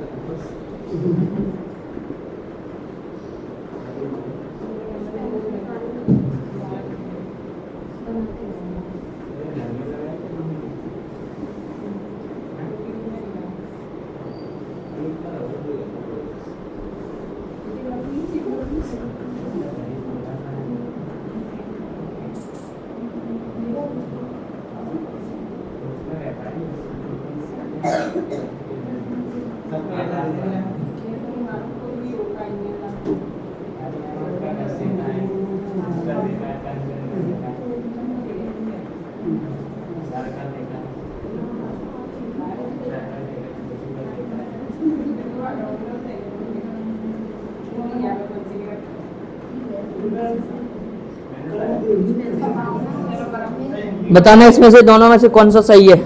बताना इसमें से दोनों में से कौन सा सही है।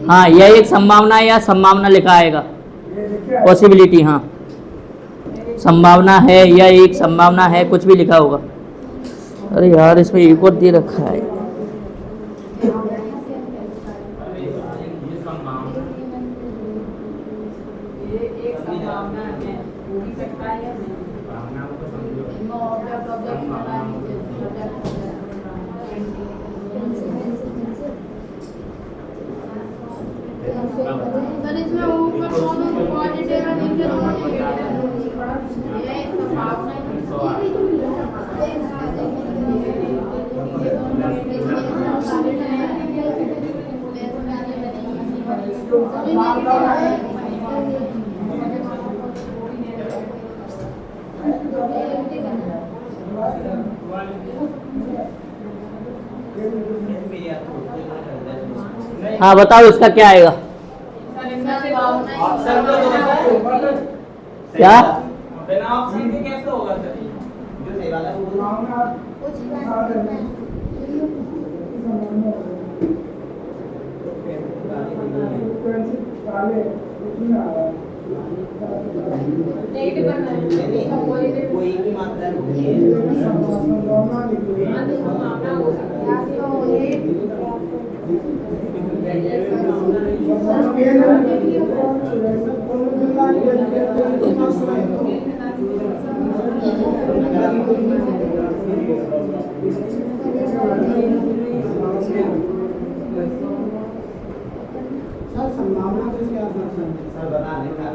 हाँ यह एक संभावना है या संभावना लिखा आएगा, पॉसिबिलिटी। हाँ संभावना है या एक संभावना है, कुछ भी लिखा होगा। अरे यार इसमें एक और दे रखा है। सर इसमें ऊपर दोनों पॉजिटिव और नेगेटिव ये संभावना हाँ बताओ इसका क्या आएगा। सर क्या बिना ऑप्शन के कैसे होगा सर? जो सही वाला है वो कुछ पेंसिल नेगेटिव बनना है कोई की मात्रा नहीं है। संभावना हो सकती है। संभावना तो क्या सर बनाने का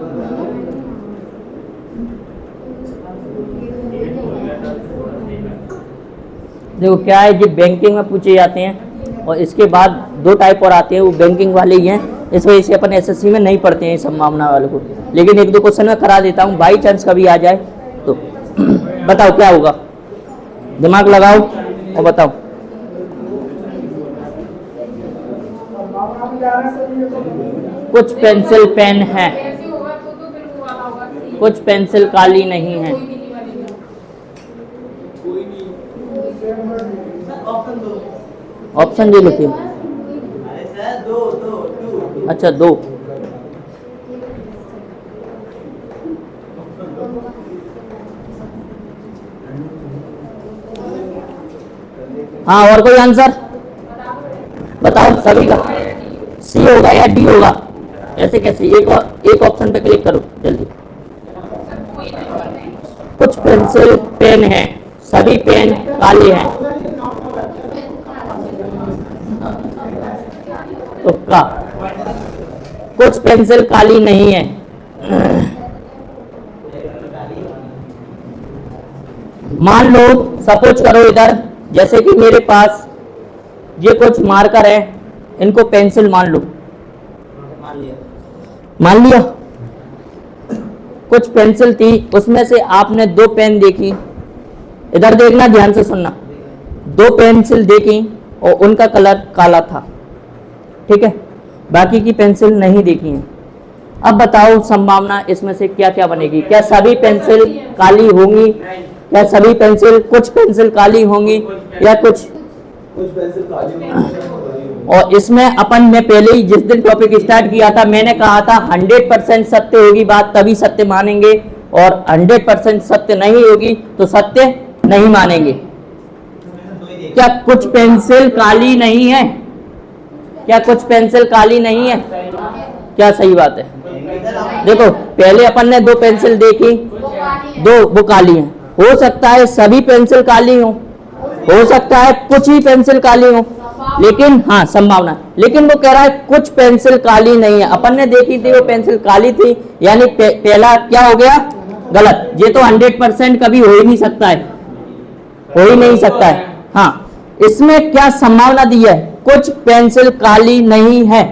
देखो क्या है, ये बैंकिंग में पूछे जाते हैं और इसके बाद दो टाइप और आते हैं, वो बैंकिंग वाले ही हैं। इस वजह से अपन एसएससी में नहीं पढ़ते हैं संभावना वाले को, लेकिन एक दो क्वेश्चन में करा देता हूँ, बाई चांस कभी आ जाए तो। बताओ क्या होगा, दिमाग लगाओ और बताओ। कुछ पेंसिल पेन है, ऐसे होगा तो फिर वो वाला होगा सी। कुछ पेंसिल काली नहीं है। कोई भी नहीं बनेगा। कोई नहीं। सर ऑप्शन दो। ऑप्शन जो लिखिए। अरे सर दो दो टू। अच्छा दो। हाँ और कोई आंसर बताओ सभी का। सी होगा या डी होगा? ऐसे कैसे? एक ऑप्शन पे क्लिक करो जल्दी। कुछ पेंसिल पेन है, सभी पेन काले हैं। तुक्का। कुछ पेंसिल काली नहीं है। मान लो, सपोज करो इधर, जैसे कि मेरे पास ये कुछ मार्कर है, इनको पेंसिल मान लो। मान लिया। कुछ पेंसिल थी, उसमें से आपने दो पेन देखी, इधर देखना, ध्यान से सुनना। दो पेंसिल देखी और उनका कलर काला था, ठीक है, बाकी की पेंसिल नहीं देखी है। अब बताओ संभावना इसमें से क्या क्या बनेगी? क्या सभी पेंसिल काली होंगी, या सभी पेंसिल, कुछ पेंसिल काली होंगी, या कुछ पेंसिल काली। और इसमें अपन ने पहले ही जिस दिन टॉपिक स्टार्ट किया था, मैंने कहा था 100% सत्य होगी बात तभी सत्य मानेंगे, और 100% सत्य नहीं होगी तो सत्य नहीं मानेंगे। क्या कुछ पेंसिल काली नहीं है? क्या कुछ पेंसिल काली नहीं है? क्या सही बात है? देखो पहले अपन ने दो पेंसिल देखी, दो वो काली हैं। हो सकता है सभी पेंसिल काली हो सकता है कुछ ही पेंसिल काली हो, लेकिन हाँ संभावना, लेकिन वो कह रहा है कुछ पेंसिल काली नहीं है। अपन ने देखी थी वो पेंसिल काली थी, यानी पहला क्या हो गया? गलत। ये तो 100% कभी हो ही नहीं सकता है, हो ही नहीं सकता है। हाँ, इसमें क्या संभावना दी है? कुछ पेंसिल काली नहीं है,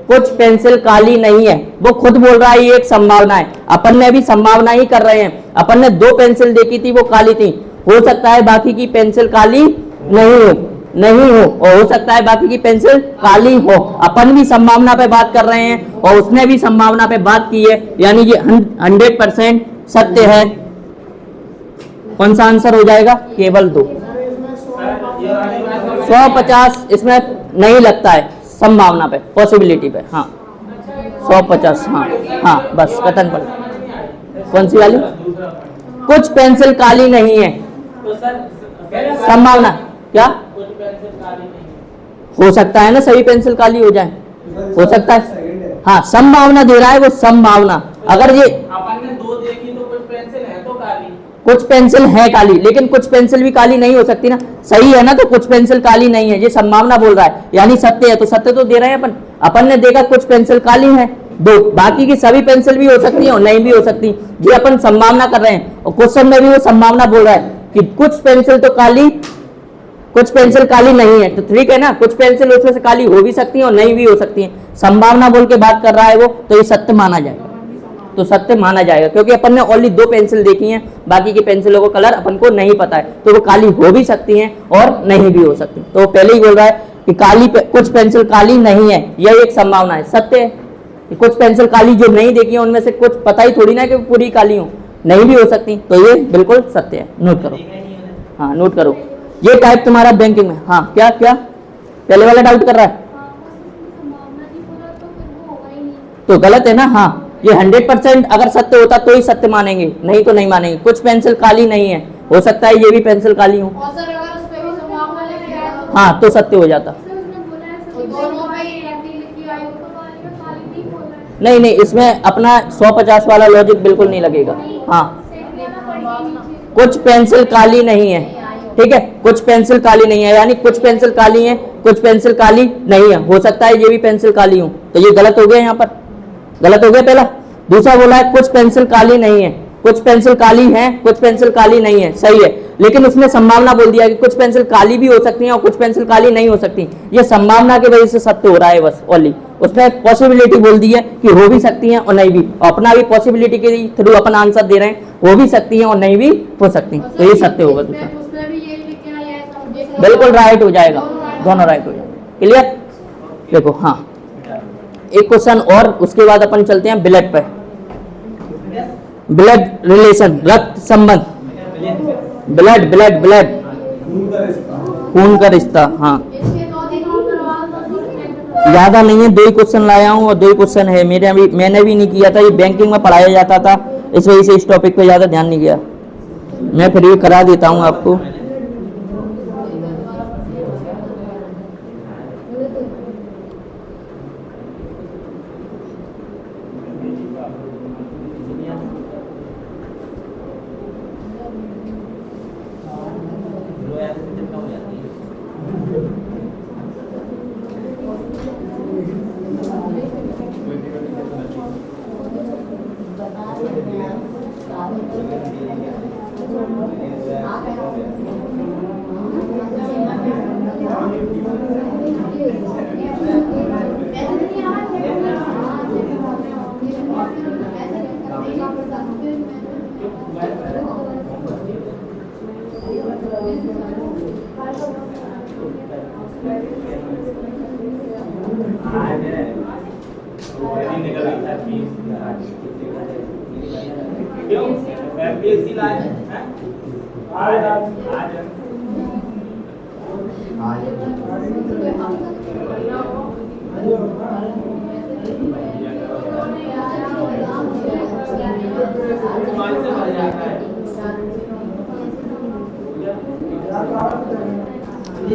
कुछ पेंसिल काली नहीं है। वो खुद बोल रहा है ये एक संभावना है, अपन ने भी संभावना ही कर रहे हैं। अपन ने दो पेंसिल देखी थी, वो काली थी, हो सकता है बाकी की पेंसिल काली नहीं हो, और हो सकता है बाकी की पेंसिल काली हो। अपन भी संभावना पे बात कर रहे हैं और उसने भी संभावना पे बात की है, यानी ये 100% सत्य है। कौन सा आंसर हो जाएगा? केवल दो। 150 इसमें नहीं लगता है संभावना पे, पॉसिबिलिटी पे। हाँ 150। हाँ बस कथन पर। कौन सी वाली? कुछ पेंसिल काली नहीं है, संभावना क्या हो सकता है ना, सभी पेंसिल काली हो जाए, हो सकता है। हाँ संभावना दे रहा है वो, संभावना। अगर ये अपन ने दो देखी तो कुछ पेंसिल है तो काली, कुछ पेंसिल है काली, लेकिन कुछ पेंसिल भी काली नहीं हो सकती ना, सही है ना? तो कुछ पेंसिल काली नहीं है, ये संभावना बोल रहा है, यानी सत्य है, तो सत्य तो दे रहे हैं अपन। अपन ने देखा कुछ पेंसिल काली है दो, बाकी की सभी पेंसिल भी हो सकती है और नहीं भी हो सकती, ये अपन संभावना कर रहे हैं। और क्वेश्चन में भी वो संभावना बोल रहा है कि कुछ पेंसिल तो काली, कुछ पेंसिल काली नहीं है, तो ठीक है ना, कुछ पेंसिल उसमें से काली हो भी सकती है और नहीं भी हो सकती है। संभावना बोल के बात कर रहा है वो, तो ये सत्य माना जाएगा, तो सत्य माना जाएगा, क्योंकि अपन ने ओनली दो पेंसिल देखी हैं, बाकी की पेंसिलों का कलर अपन को नहीं पता है, तो वो काली हो भी सकती हैं और नहीं भी हो सकती। तो पहले ही बोल रहा है कि कुछ पेंसिल काली नहीं है, यह एक संभावना है, सत्य है। कुछ पेंसिल काली जो नहीं देखी है उनमें से कुछ पता ही थोड़ी ना कि पूरी काली हो, नहीं भी हो सकती, तो ये बिल्कुल सत्य है। नोट करो, हाँ नोट करो। ये टाइप तुम्हारा बैंकिंग में, हाँ क्या क्या पहले वाला डाउट कर रहा है तो गलत है ना। हाँ ये 100% अगर सत्य होता तो ही सत्य मानेंगे, नहीं तो नहीं मानेंगे। कुछ पेंसिल काली नहीं है, हो सकता है ये भी पेंसिल काली हो, और सर अगर उस पे भी संभावना लिखी आए तो हाँ तो सत्य हो जाता। दोनों में ही रैंकिंग लिखी आई हो तो वाली में खाली नहीं बोल रहा है। नहीं नहीं, इसमें अपना 150 वाला लॉजिक बिल्कुल नहीं लगेगा। हाँ कुछ पेंसिल काली नहीं है, ठीक है, कुछ पेंसिल काली नहीं है, यानी कुछ पेंसिल काली है, कुछ पेंसिल काली नहीं है, हो सकता है ये भी पेंसिल काली हो, तो ये गलत हो गया, यहाँ पर गलत हो गया पहला। दूसरा बोला है कुछ पेंसिल काली नहीं है, कुछ पेंसिल काली है, कुछ पेंसिल काली नहीं है, सही है, लेकिन उसने संभावना बोल दिया कि कुछ पेंसिल काली भी हो सकती हैं और कुछ पेंसिल काली नहीं हो सकती। ये संभावना की वजह से सत्य हो रहा है बस ओनली, उसने पॉसिबिलिटी बोल दी है कि हो भी सकती हैं और नहीं भी, अपना भी पॉसिबिलिटी के थ्रू अपन आंसर दे रहे हैं, हो भी सकती हैं और नहीं भी हो सकती, तो ये सत्य होगा दूसरा। उसमें भी यही लिख के आया है, बिल्कुल राइट हो जाएगा, दोनों राइट हो जाएगा। क्लियर? देखो हाँ एक क्वेश्चन और, उसके बाद अपन चलते हैं ब्लड पे। ब्लड रिलेशन, रक्त संबंध, ब्लड ब्लड ब्लड खून का रिश्ता। हाँ इसके 2-3 और करवा ज्यादा नहीं है, 2 ही क्वेश्चन लाया हूँ और 2 ही क्वेश्चन है मेरे, मैंने भी नहीं किया था, ये बैंकिंग में पढ़ाया जाता था, इस वजह से इस टॉपिक पे ज्यादा ध्यान नहीं गया, मैं फिर भी करा देता हूँ आपको।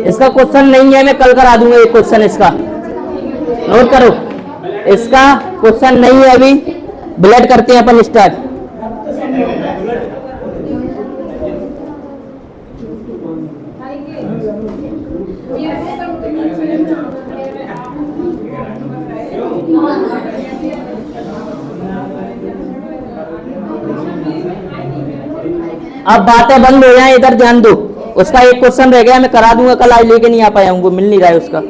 इसका क्वेश्चन नहीं है, मैं कल करा दूंगा एक क्वेश्चन इसका, नोट करो, इसका क्वेश्चन नहीं है अभी। ब्लड करते हैं अपन स्टार्ट। अब बातें बंद हो जाए, इधर ध्यान दो। उसका एक क्वेश्चन रह गया, मैं करा दूंगा कल, आज लेके नहीं आ पाया हूँ, मिल नहीं रहा है उसका।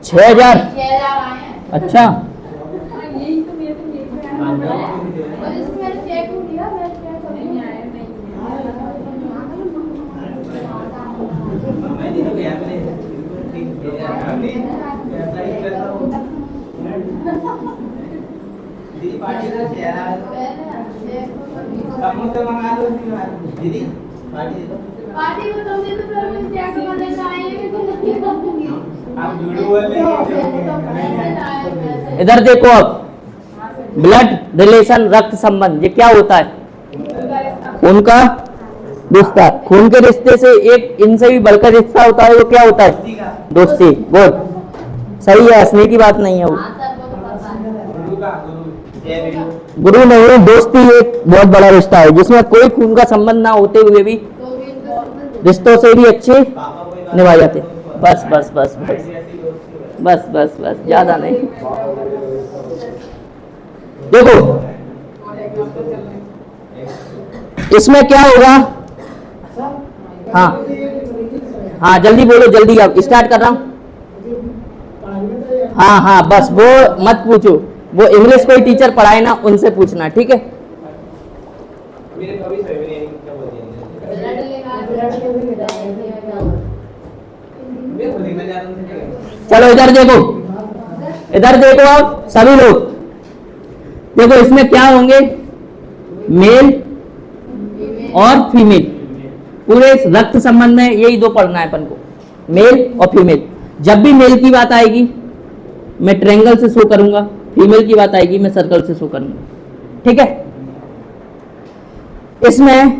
6,000 अच्छा, दीदी पार्टी का चेहरा समोसा मंगा लो दीदी, पार्टी दे दो। पार्टी को तुम दे दो, फिर मुझे क्या करना चाहिए कि तुम आप झूठ बोल रहे हैं। इधर देखो अब, ब्लड रिलेशन रक्त संबंध, ये क्या होता है? खून का रिश्ता। खून के रिश्ते से एक इनसे भी बढ़कर रिश्ता होता है, वो क्या होता है? दोस्ती। गुड, सही है, हंसने की बात नहीं है वो। गुरु नहीं, दोस्ती एक बहुत बड़ा रिश्ता है जिसमें कोई खून का संबंध ना होते हुए भी रिश्तों से भी अच्छे निभाए जाते। बस बस बस बस बस बस बस, ज्यादा नहीं। देखो इसमें क्या होगा? हाँ हाँ जल्दी बोलो, जल्दी अब स्टार्ट कर रहा हूँ। हाँ हाँ बस वो मत पूछो, वो इंग्लिश कोई टीचर पढ़ाए ना, उनसे पूछना, ठीक है? मेरे कभी सही नहीं क्या बोलते हैं। चलो इधर देखो, इधर देखो आप सभी लोग, देखो इसमें क्या होंगे, मेल और फीमेल। पूरे रक्त संबंध में यही दो पढ़ना है अपन को, मेल और फीमेल। जब भी मेल की बात आएगी मैं ट्रायंगल से शो करूंगा, फीमेल की बात आएगी मैं सर्कल से शो करूंगा, ठीक है। इसमें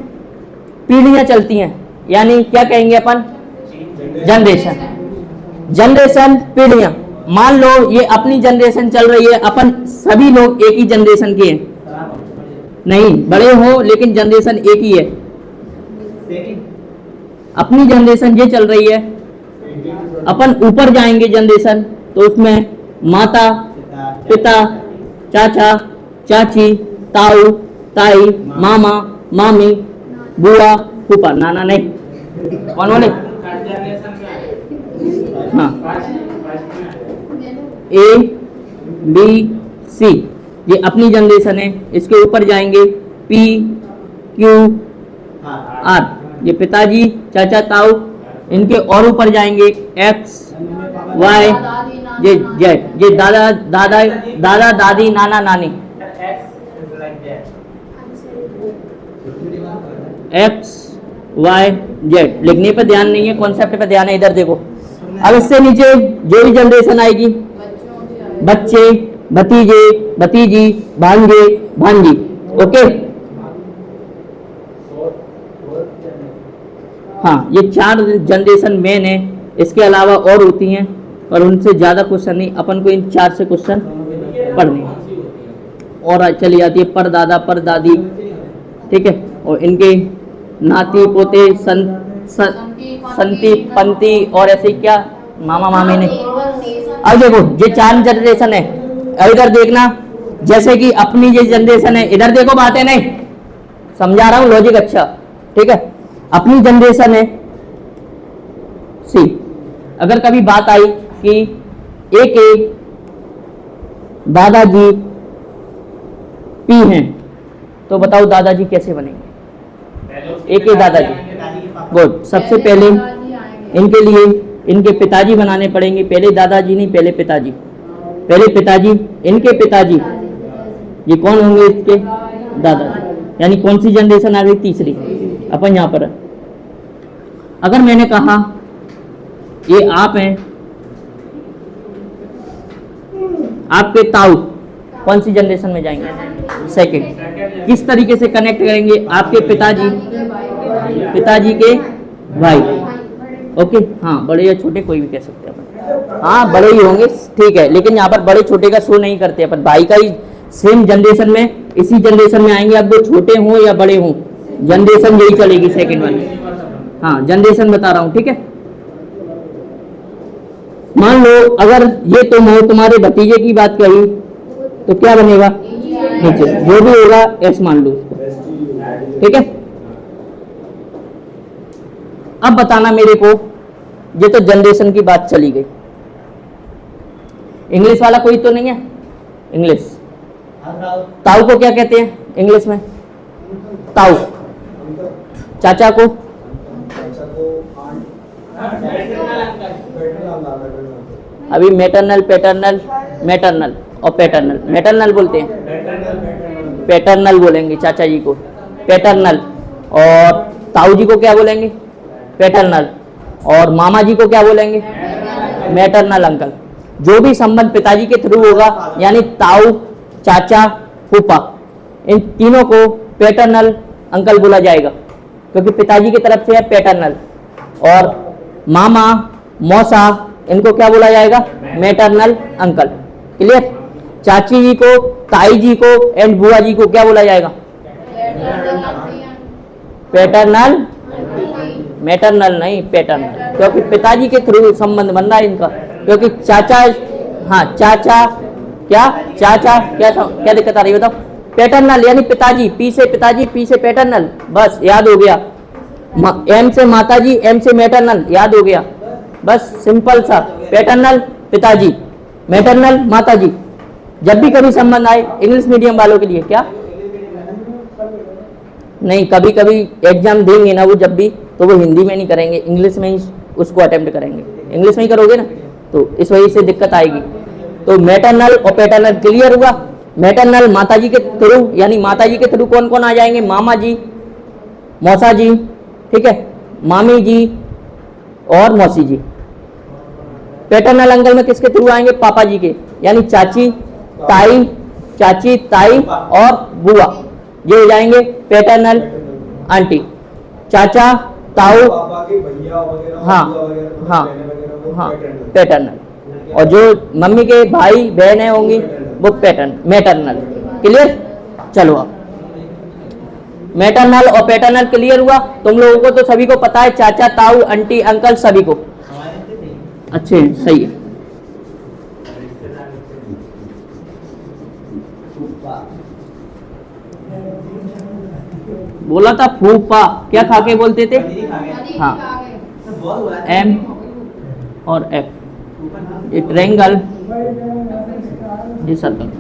पीढ़ियां चलती हैं, यानी क्या कहेंगे अपन, जनरेशन। जनरेशन पीढ़ियां, मान लो ये अपनी जनरेशन चल रही है, अपन सभी लोग एक ही जनरेशन के हैं, नहीं बड़े हो लेकिन जनरेशन एक ही है। अपनी जनरेशन ये चल रही है, अपन ऊपर जाएंगे जनरेशन तो उसमें माता पिता चाचा चाची ताऊ ताई मामा मामी बुआ फूफा, नाना नहीं, कौन बोले, हाँ, ए बी सी ये अपनी जनरेशन है। इसके ऊपर जाएंगे पी क्यू आर ये पिताजी चाचा ताऊ, इनके और ऊपर जाएंगे एक्स वाई ये जेड ये दादा दादा दादा दादी नाना नानी, एक्स वाई जेड। लिखने पे ध्यान नहीं है, कॉन्सेप्ट पे ध्यान है। इधर देखो, अब इससे नीचे जो भी जनरेशन आएगी, बच्चे भतीजे भतीजी भांजे भांजी, ओके। हाँ ये 4 जनरेशन मेन है, इसके अलावा और होती हैं और उनसे ज़्यादा क्वेश्चन नहीं, अपन को इन 4 से क्वेश्चन पढ़ने हैं। और चली जाती है परदादा परदादी, ठीक है, और इनके नाती पोते संती पंती और ऐसे ही क्या मामा मामी ने। अब देखो ये 4 जनरेशन है, अब इधर देखना, जैसे कि अपनी ये जनरेशन है, इधर देखो बातें नहीं समझा रहा हूँ, लॉजिक अच्छा, ठीक है। अपनी जनरेशन है सी, अगर कभी बात आई कि एक दादाजी पी हैं तो बताओ दादाजी कैसे बनेंगे, एक दादाजी, गुड। सबसे पहले इनके लिए इनके पिताजी बनाने पड़ेंगे, पहले दादाजी नहीं पहले पिताजी, पहले पिताजी, इनके पिताजी ये कौन होंगे, इसके दादाजी। यानी कौन सी जनरेशन आ गई, तीसरी। अपन यहाँ पर अगर मैंने कहा ये आप हैं, आपके ताऊ कौन सी जनरेशन में जाएंगे, सेकंड। किस तरीके से कनेक्ट करेंगे, आपके पिताजी पिताजी के भाई, ओके। हाँ बड़े या छोटे कोई भी कह सकते हैं अपन, हाँ बड़े ही होंगे, ठीक है, लेकिन यहाँ पर बड़े छोटे का शो नहीं करते अपन, भाई का ही सेम जनरेशन में इसी जनरेशन में आएंगे। अब वो छोटे हों या बड़े हों जनरेशन यही चलेगी, सेकंड वाली। हाँ जनरेशन बता रहा हूँ, ठीक है। मान लो अगर ये तुम हो, तुम्हारे भतीजे की बात कही तो क्या बनेगा, नीचे जो भी होगा एस मान लो उसको, ठीक है। अब बताना मेरे को, ये तो जनरेशन की बात चली गई, इंग्लिश वाला कोई तो नहीं है, इंग्लिश ताऊ को क्या कहते हैं इंग्लिश में, ताऊ। चाचा को अभी मैटरनल पैटर्नल मैटरनल और पैटर्नल, मैटरनल बोलते हैं, पैटर्नल बोलेंगे चाचा जी को, पैटर्नल। और ताऊ जी को क्या बोलेंगे, पैटर्नल। और मामा जी को क्या बोलेंगे, मैटरनल अंकल। जो भी संबंध पिताजी के थ्रू होगा, यानी ताऊ चाचा फूफा, इन तीनों को पैटर्नल अंकल बोला जाएगा, क्योंकि पिताजी की तरफ से है पैटर्नल। और मामा मौसा इनको क्या बोला जाएगा, मैटरनल अंकल। क्लियर। चाची जी को, ताई जी को एंड बुआ जी को क्या बोला जाएगा, पैटर्नल, मैटरनल नहीं पैटर्नल, क्योंकि पिताजी के थ्रू संबंध बन रहा है इनका। क्योंकि चाचा, हाँ चाचा क्या, चाचा क्या दिक्कत आ रही है बताओ, पैटर्नल यानी पिताजी, पी से पिताजी, पी से पैटर्नल, बस याद हो गया। एम से माताजी, एम से मैटरनल, याद हो गया, बस सिंपल सा। पैटर्नल पिताजी, मैटरनल माताजी। जब भी कभी संबंध आए इंग्लिश मीडियम वालों के लिए क्या नहीं, कभी कभी एग्जाम देंगे ना वो, जब भी तो वो हिंदी में नहीं करेंगे, इंग्लिश में ही उसको अटेम्प्ट करेंगे। इंग्लिश में ही करोगे ना, तो इस वजह से दिक्कत आएगी। तो मैटरनल और पैटर्नल क्लियर हुआ। मैटरनल माता जी के थ्रू, यानी माता जी के थ्रू कौन कौन आ जाएंगे? मामा जी, मौसा जी, ठीक है, मामी जी और मौसी जी। पैटर्नल अंकल में किसके थ्रू आएंगे? पापा जी के, यानी चाची ताई और बुआ, ये हो जाएंगे पैटर्नल आंटी। चाचा, ताऊ, पापा के भैया वगैरह, हाँ बुआ वगैरह, हाँ बहनें वगैरह, वो हाँ पैटर्नल। पैटर्नल। और जो मम्मी के भाई बहनें होंगी वो मैटरनल। क्लियर? चलो अब मैटरनल और पैटर्नल क्लियर हुआ। तुम लोगों को तो सभी को पता है, चाचा, ताऊ, आंटी, अंकल सभी को अच्छे हैं, सही है। बोला था फूफा, क्या खा के बोलते थे? हाँ, एम और एफ, ये ट्रायंगल, ये सर्कल।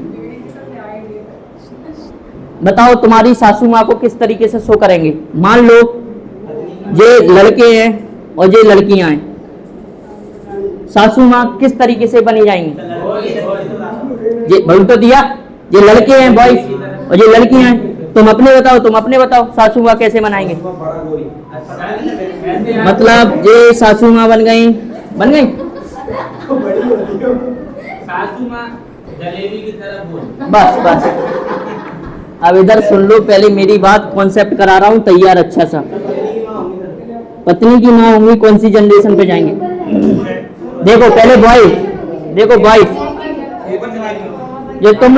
बताओ तुम्हारी सासू माँ को किस तरीके से शो करेंगे? मान लो ये लड़के हैं और ये लड़कियां हैं, सासू माँ किस तरीके से बनी जाएंगी? ये बोल तो दिया, ये लड़के हैं बॉयज और ये लड़कियां हैं। तुम अपने बताओ सासू माँ कैसे बनाएंगे? मतलब ये सासू माँ बन गई सासू माँ जलेबी की तरह बोल। बस अब इधर सुन लो, पहले मेरी बात कॉन्सेप्ट करा रहा हूँ तैयार अच्छा सा। पत्नी की माँ होंगी, कौन सी जनरेशन पे जाएंगे? देखो पहले बॉयज, ये तुम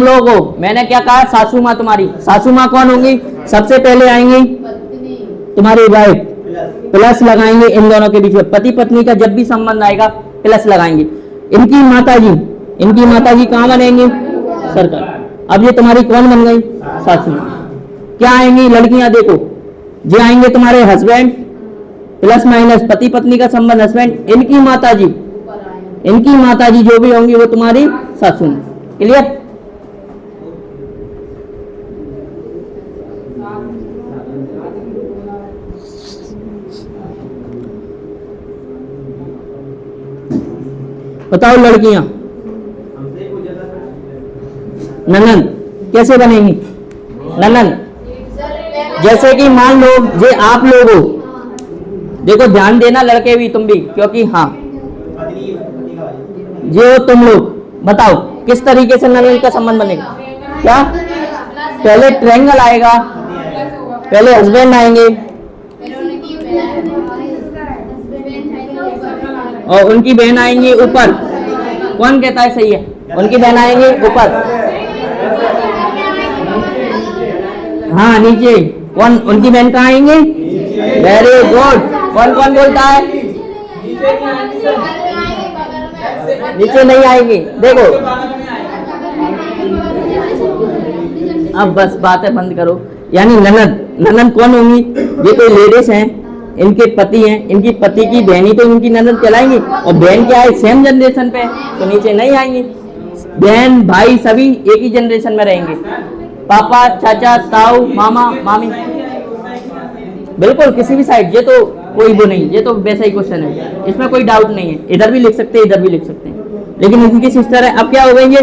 लोग हो। मैंने क्या कहा? सासू माँ तुम्हारी। सासू माँ कौन होंगी? सबसे पहले आएंगी तुम्हारी वाइफ, प्लस लगाएंगे इन दोनों के बीच में। पति पत्नी का जब भी संबंध आएगा प्लस लगाएंगे। इनकी माता जी कहाँ बनेंगी? सर्कल। अब ये तुम्हारी कौन बन गई? सासू माँ। क्या आएंगी लड़कियां? देखो ये आएंगे तुम्हारे हस्बैंड, प्लस माइनस पति पत्नी का संबंध हस्बैंड। इनकी माता जी जो भी होंगी वो तुम्हारी सासू माँ। क्लियर? बताओ लड़कियां, ननन कैसे बनेंगी? ननन जैसे कि मान लो ये आप लोग हो, देखो ध्यान देना लड़के भी तुम भी, क्योंकि हाँ ये हो तुम लोग। बताओ किस तरीके से ननन का संबंध बनेगा? क्या? पहले ट्रायंगल आएगा, पहले हस्बैंड आएंगे और उनकी बहन आएंगी ऊपर। कौन कहता है सही है? उनकी बहन आएंगी ऊपर। हाँ नीचे। कौन? उनकी बहन कहाँ आएंगी? Very good. कौन कौन बोलता है? नीचे नहीं आएंगी। देखो अब बस बातें बंद करो। यानी ननद कौन होंगी? ये कोई लेडीज हैं, इनके पति हैं, इनकी पति की बहनी तो इनकी ननद कहलाएंगी। और बहन क्या है? सेम जनरेशन पे, तो नीचे नहीं आएंगी। बहन भाई सभी एक ही जनरेशन में रहेंगे। पापा, चाचा, ताऊ, मामा, मामी, बिल्कुल किसी भी साइड। ये तो कोई वो नहीं, ये तो वैसा ही क्वेश्चन है, इसमें कोई डाउट नहीं है। इधर भी लिख सकते हैं, इधर भी लिख सकते हैं। लेकिन इनकी सिस्टर है। अब क्या हो गई? ये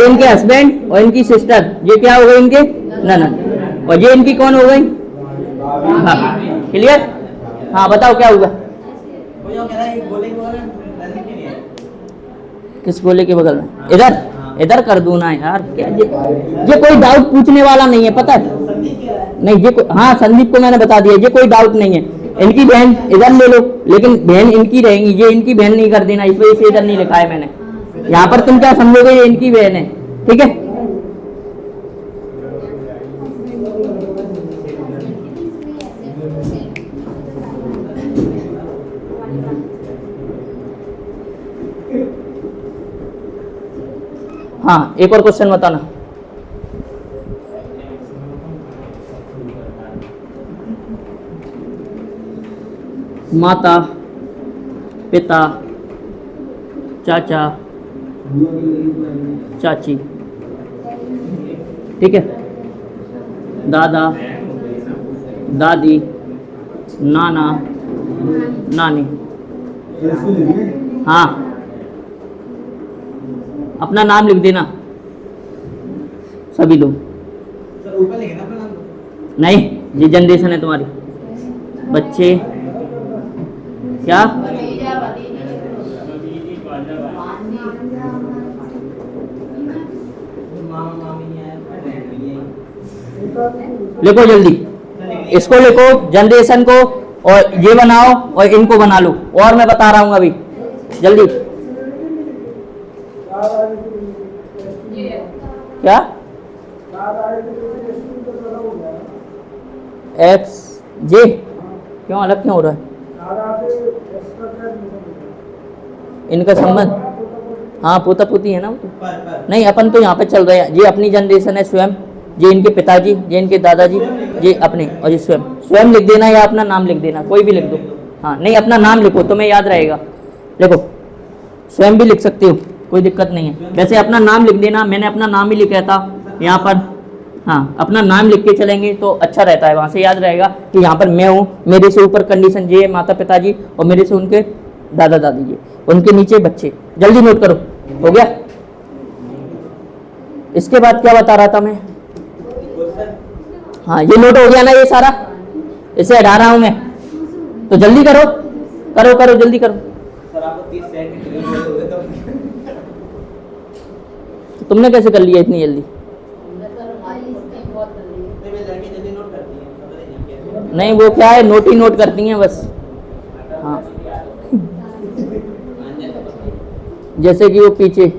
इनके हस्बैंड और इनकी सिस्टर, ये क्या हो गई? इनके ननद। और ये इनकी कौन हो गई? हाँ, क्लियर? हाँ बताओ क्या होगा? किस गोले के बगल में? इधर कर दूं ना यार, क्या ये कोई डाउट पूछने वाला नहीं है, पता है? नहीं ये हाँ संदीप को मैंने बता दिया, ये कोई डाउट नहीं है। इनकी बहन इधर ले लो, लेकिन बहन इनकी रहेंगी, ये इनकी बहन नहीं कर देना, इस वजह से इधर नहीं लिखा है मैंने। यहाँ पर तुम क्या समझोगे? ये इनकी बहन है, ठीक है? हाँ एक और क्वेश्चन बताना। माता, पिता, चाचा, चाची, ठीक है, दादा, दादी, नाना, नानी, सर इसको लिखिए। हाँ, अपना नाम लिख देना सभी लोग। सर ऊपर लिखे ना अपना नाम। नहीं, ये जनरेशन है तुम्हारी। बच्चे क्या मामा मामी है, फ्रेंड भी है। लिखो जल्दी, इसको लिखो जनरेशन को, और ये बनाओ और इनको बना लो। और मैं बता रहा हूँ अभी, जल्दी। क्या एक्स जे क्यों अलग क्यों हो रहा है इनका संबंध? हाँ, पोता पोती है ना वो तो। नहीं, अपन तो यहाँ पे चल रहे हैं। ये अपनी जनरेशन है स्वयं, ये इनके पिताजी, ये इनके दादाजी, ये अपने, और ये स्वयं। स्वयं लिख देना या अपना नाम लिख देना, कोई भी लिख दो। हाँ, नहीं अपना नाम लिखो, तुम्हें याद रहेगा। लिखो, स्वयं भी लिख सकते हो, कोई दिक्कत नहीं है। वैसे अपना नाम लिख देना, मैंने अपना नाम ही लिखा था यहाँ पर। हाँ, अपना नाम लिख के चलेंगे तो अच्छा रहता है, वहाँ से याद रहेगा कि यहाँ पर मैं हूँ, मेरे से ऊपर कंडीशन ये है माता पिताजी, और मेरे से उनके दादा दादी जी, उनके नीचे बच्चे। जल्दी नोट करो, हो गया। इसके बाद क्या बता रहा था मैं? हाँ, ये नोट हो गया ना ये सारा, इसे हटा रहा हूँ मैं, तो जल्दी करो करो करो, जल्दी करो। सर आपको 30 सेकंड हो गए तो तुमने कैसे कर लिया इतनी जल्दी? लड़के जल्दी नोट करती हैं, पता नहीं क्या। नहीं, वो क्या है, नोट ही नोट करती हैं बस। हाँ, जैसे कि वो पीछे,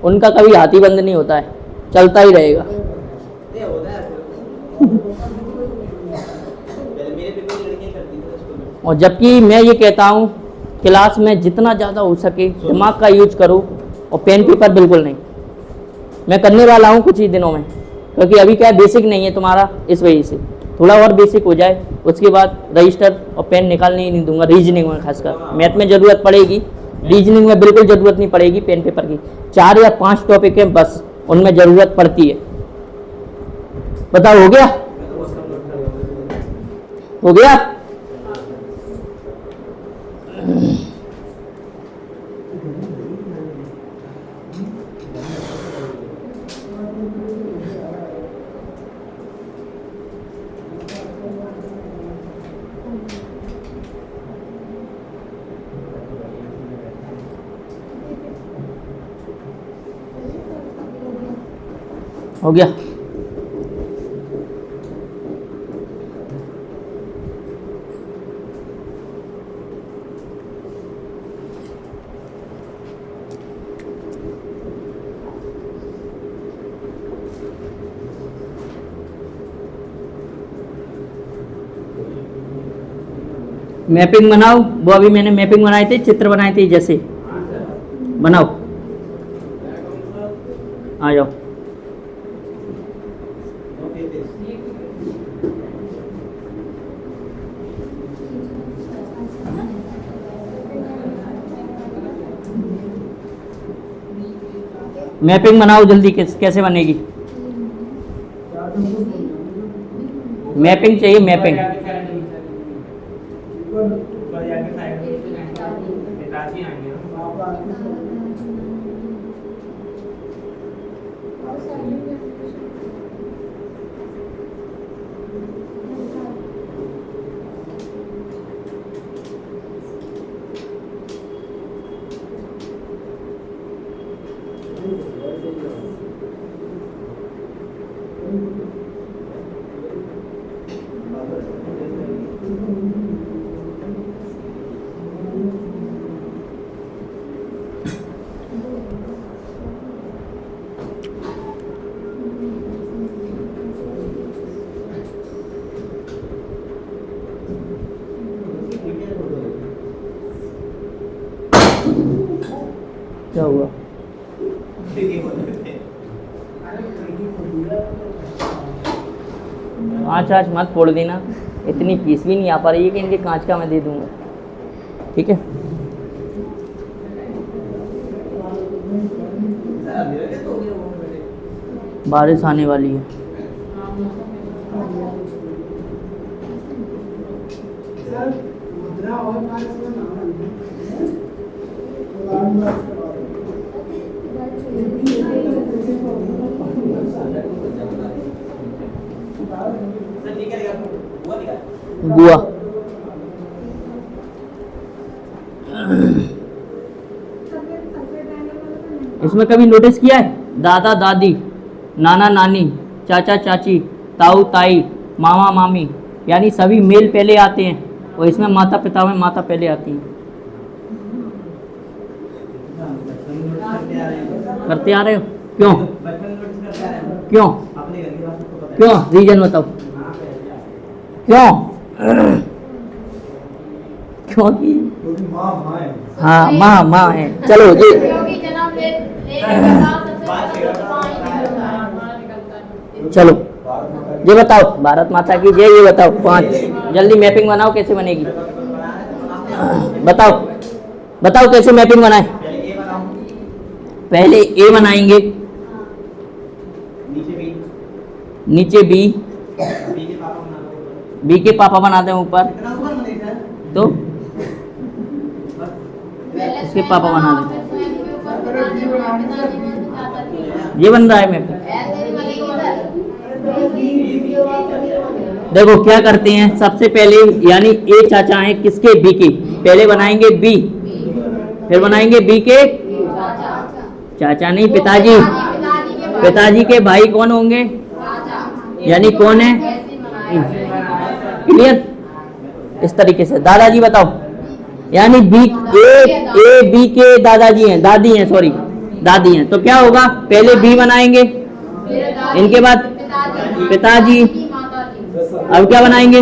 उनका कभी हाथी बंद नहीं होता है, चलता ही रहेगा। ये होता है पहले मेरे पे भी लड़कियां करती थी स्कूल में। और जबकि मैं ये कहता हूँ, क्लास में जितना ज़्यादा हो सके दिमाग का यूज करो, और पेन पेपर बिल्कुल नहीं। मैं करने वाला हूँ कुछ ही दिनों में, क्योंकि अभी क्या है, बेसिक नहीं है तुम्हारा, इस वजह से थोड़ा और बेसिक हो जाए, उसके बाद रजिस्टर और पेन निकालने ही नहीं दूंगा। रीजनिंग में खासकर, मैथ में ज़रूरत पड़ेगी, रीजनिंग में बिल्कुल ज़रूरत नहीं पड़ेगी पेन पेपर की। 4 या 5 टॉपिक हैं बस, उनमें ज़रूरत पड़ती है। बताओ, हो गया? हो गया? हो गया? मैपिंग बनाओ, वो अभी मैंने मैपिंग बनाई थी, चित्र बनाए थे, जैसे बनाओ। आ जाओ। मैपिंग बनाओ जल्दी, कैसे बनेगी? मैपिंग चाहिए, मैपिंग। क्या हुआ? कांच आज मत फोड़ देना, इतनी फीस भी नहीं आ पा रही है कि इनके कांच का मैं दे दूंगा, ठीक है? बारिश आने वाली है। सर मुद्रा और बुआ। इसमें कभी नोटिस किया है? दादा दादी, नाना नानी, चाचा चाची, ताऊ ताई, मामा मामी, यानी सभी मेल पहले आते हैं, और इसमें माता पिता में माता पहले आती है। करते आ रहे हो? क्यों क्यों क्यों? रीजन बताओ क्यों? क्योंकि हाँ माँ है। चलो जी, क्योंकि जन्म लेने के बाद सबसे चलो ये बताओ, भारत माता की जय। ये बताओ 5, जल्दी मैपिंग बनाओ, कैसे बनेगी बताओ, बताओ कैसे मैपिंग बनाए। पहले ए बनाएंगे, नीचे बी, बी के पापा बनाते हैं ऊपर, तो इसके पापा बना देते। ये बन रहा है मैपिंग। देखो क्या करते हैं, सबसे पहले यानी ए चाचा हैं किसके? बी के। पहले बनाएंगे बी, फिर बनाएंगे बी के चाचा नहीं, पिताजी। पिताजी के भाई कौन होंगे? यानी कौन है? क्लियर? इस तरीके से। दादाजी बताओ, यानी बी ए बी के दादाजी हैं, दादी हैं, सॉरी दादी हैं, तो क्या होगा? पहले बी बनाएंगे, इनके बाद पिताजी, अब क्या बनाएंगे?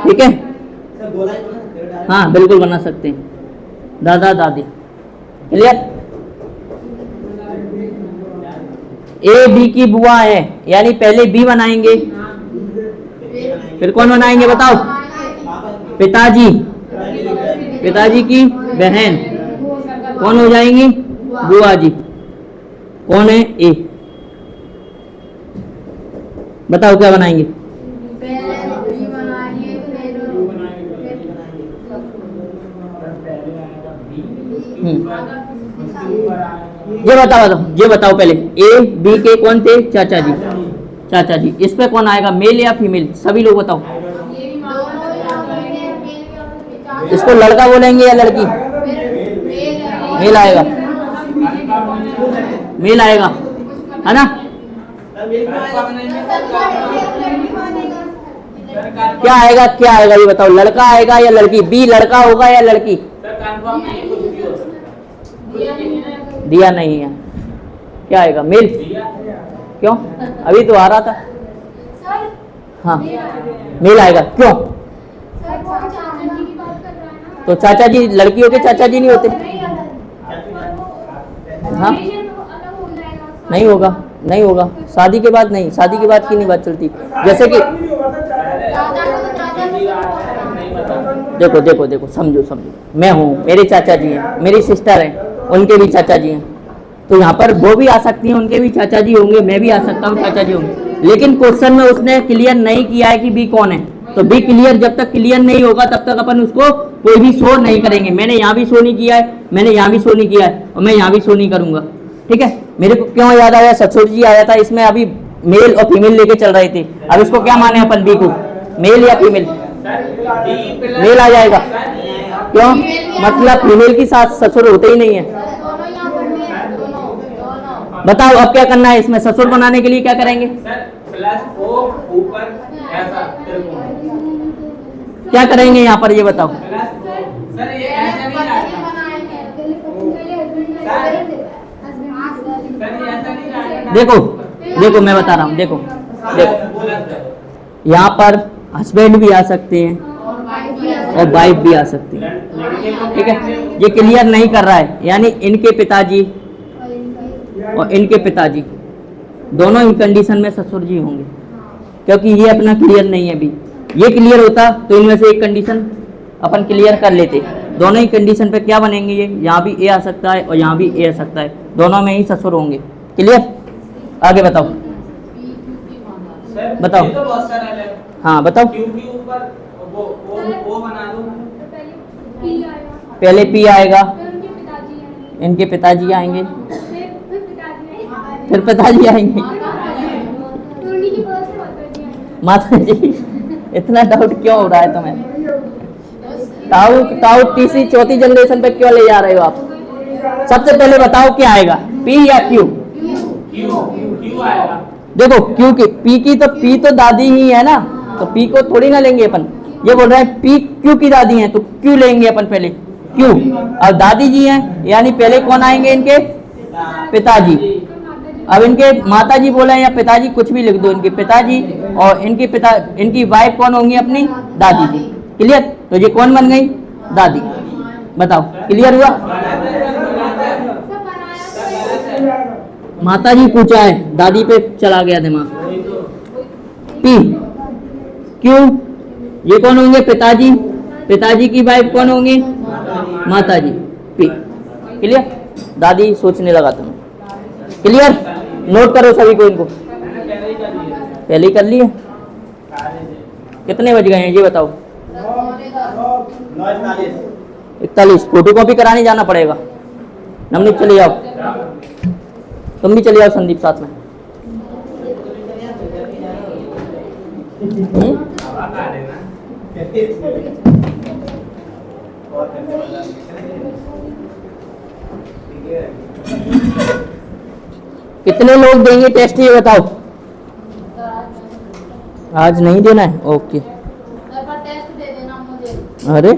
ठीक है, हाँ बिल्कुल बना सकते हैं, दादा दादी। क्लियर? ए बी की बुआ है, यानी पहले बी बनाएंगे, फिर कौन बनाएंगे बताओ? पिताजी। पिताजी की बहन कौन हो जाएंगी? बुआ जी। कौन है? ए। बताओ क्या बनाएंगे? ये बताओ पहले, ए बी के कौन थे? चाचा जी। चाचा जी, इस पे कौन आएगा? मेल या फीमेल? सभी लोग बताओ। इसको लड़का बोलेंगे या लड़की? मेल आएगा, मेल आएगा, है ना? क्या आएगा, क्या आएगा ये बताओ? लड़का आएगा या लड़की? बी लड़का होगा या लड़की? दिया नहीं है, क्या आएगा? मेल। क्यों? अभी तो आ रहा था। हाँ मेल आएगा। क्यों? तो चाचा जी लड़कियों के चाचा जी नहीं होते? हाँ नहीं होगा, नहीं होगा, शादी के बाद नहीं, शादी के बाद की नहीं बात चलती। जैसे कि देखो देखो देखो, समझो समझो, मैं हूँ, मेरे चाचा जी हैं, मेरी सिस्टर हैं, उनके भी चाचा जी हैं, तो यहाँ पर वो भी आ सकती हैं, उनके भी चाचा जी होंगे, मैं भी आ सकता हूँ, चाचा जी होंगे। लेकिन क्वेश्चन में उसने क्लियर नहीं किया है कि बी कौन है, तो बी क्लियर जब तक क्लियर नहीं होगा तब तक अपन उसको कोई भी शो नहीं करेंगे। मैंने यहाँ भी शो नहीं किया है, मैंने यहाँ भी शो नहीं किया है, और मैं यहाँ भी शो नहीं करूंगा। ठीक है? मेरे को क्यों याद आया? ससुर जी आया था, इसमें अभी मेल और फीमेल लेके चल रहे थे। अब इसको क्या माने अपन? बी को मेल या फीमेल? मेल आ जाएगा। क्यों? मतलब फीमेल की साथ ससुर होते ही नहीं है। बताओ अब क्या करना है इसमें? ससुर बनाने के लिए क्या करेंगे? क्या करेंगे यहाँ पर, ये बताओ। देखो देखो मैं बता रहा हूँ, देखो देखो, यहाँ पर हस्बैंड भी आ सकते हैं और वाइफ भी आ सकती है। ठीक है? ये क्लियर नहीं कर रहा है, यानी इनके पिताजी और इनके पिताजी दोनों ही कंडीशन में ससुर जी होंगे, क्योंकि ये अपना क्लियर नहीं है। अभी ये क्लियर होता तो इनमें से एक कंडीशन अपन क्लियर कर लेते। दोनों ही कंडीशन पे क्या बनेंगे? ये यहाँ भी ए आ सकता है और यहाँ भी ए आ सकता है, दोनों में ही ससुर होंगे। क्लियर? आगे बताओ, बताओ। हाँ बताओ। वो बना दो। पहले पी आएगा, पहले पी आएगा, फिर उनके पिताजी आएंगे, इनके पिताजी आएंगे, फिर पिताजी आएंगे, फिर पिताजी आएंगे, फिर उन्हीं की बगल से माताजी आएंगे। माता जी। इतना डाउट क्यों हो रहा है तुम्हें? ताऊ ताऊ तीसरी चौथी जनरेशन पे क्यों ले जा रहे हो आप? सबसे पहले बताओ क्या आएगा, पी या क्यू? क्यों आएगा? देखो क्यू की पी तो दादी ही है ना, तो पी को थोड़ी ना लेंगे अपन। ये बोल रहा है पी क्यू की दादी है, तो क्यू लेंगे अपन पहले, क्यू। और दादी जी हैं, यानी पहले कौन आएंगे? इनके पिताजी। अब इनके माताजी बोले या पिताजी, कुछ भी लिख दो, इनके पिताजी। और इनकी वाइफ कौन होंगी? अपनी दादी जी। क्लियर? तो ये कौन बन गई? दादी। बताओ, क्लियर हुआ? माता जी पूछा है, दादी पे चला गया दिमाग। पी क्यू, ये कौन होंगे? पिताजी। पिताजी की वाइफ कौन होंगी? माता जी। पी। क्लियर? दादी सोचने लगा तुम्हें। क्लियर? नोट करो सभी को, इनको पहले ही कर लिए। कितने बज गए हैं ये बताओ? 41। फोटो कॉपी कराने जाना पड़ेगा। नवनीत चले जाओ, तुम भी चले जाओ संदीप साथ में। हवा खा लेना। कितने लोग देंगे टेस्ट ये बताओ? आज नहीं देना है? ओके। टेस्ट दे देना मुझे। अरे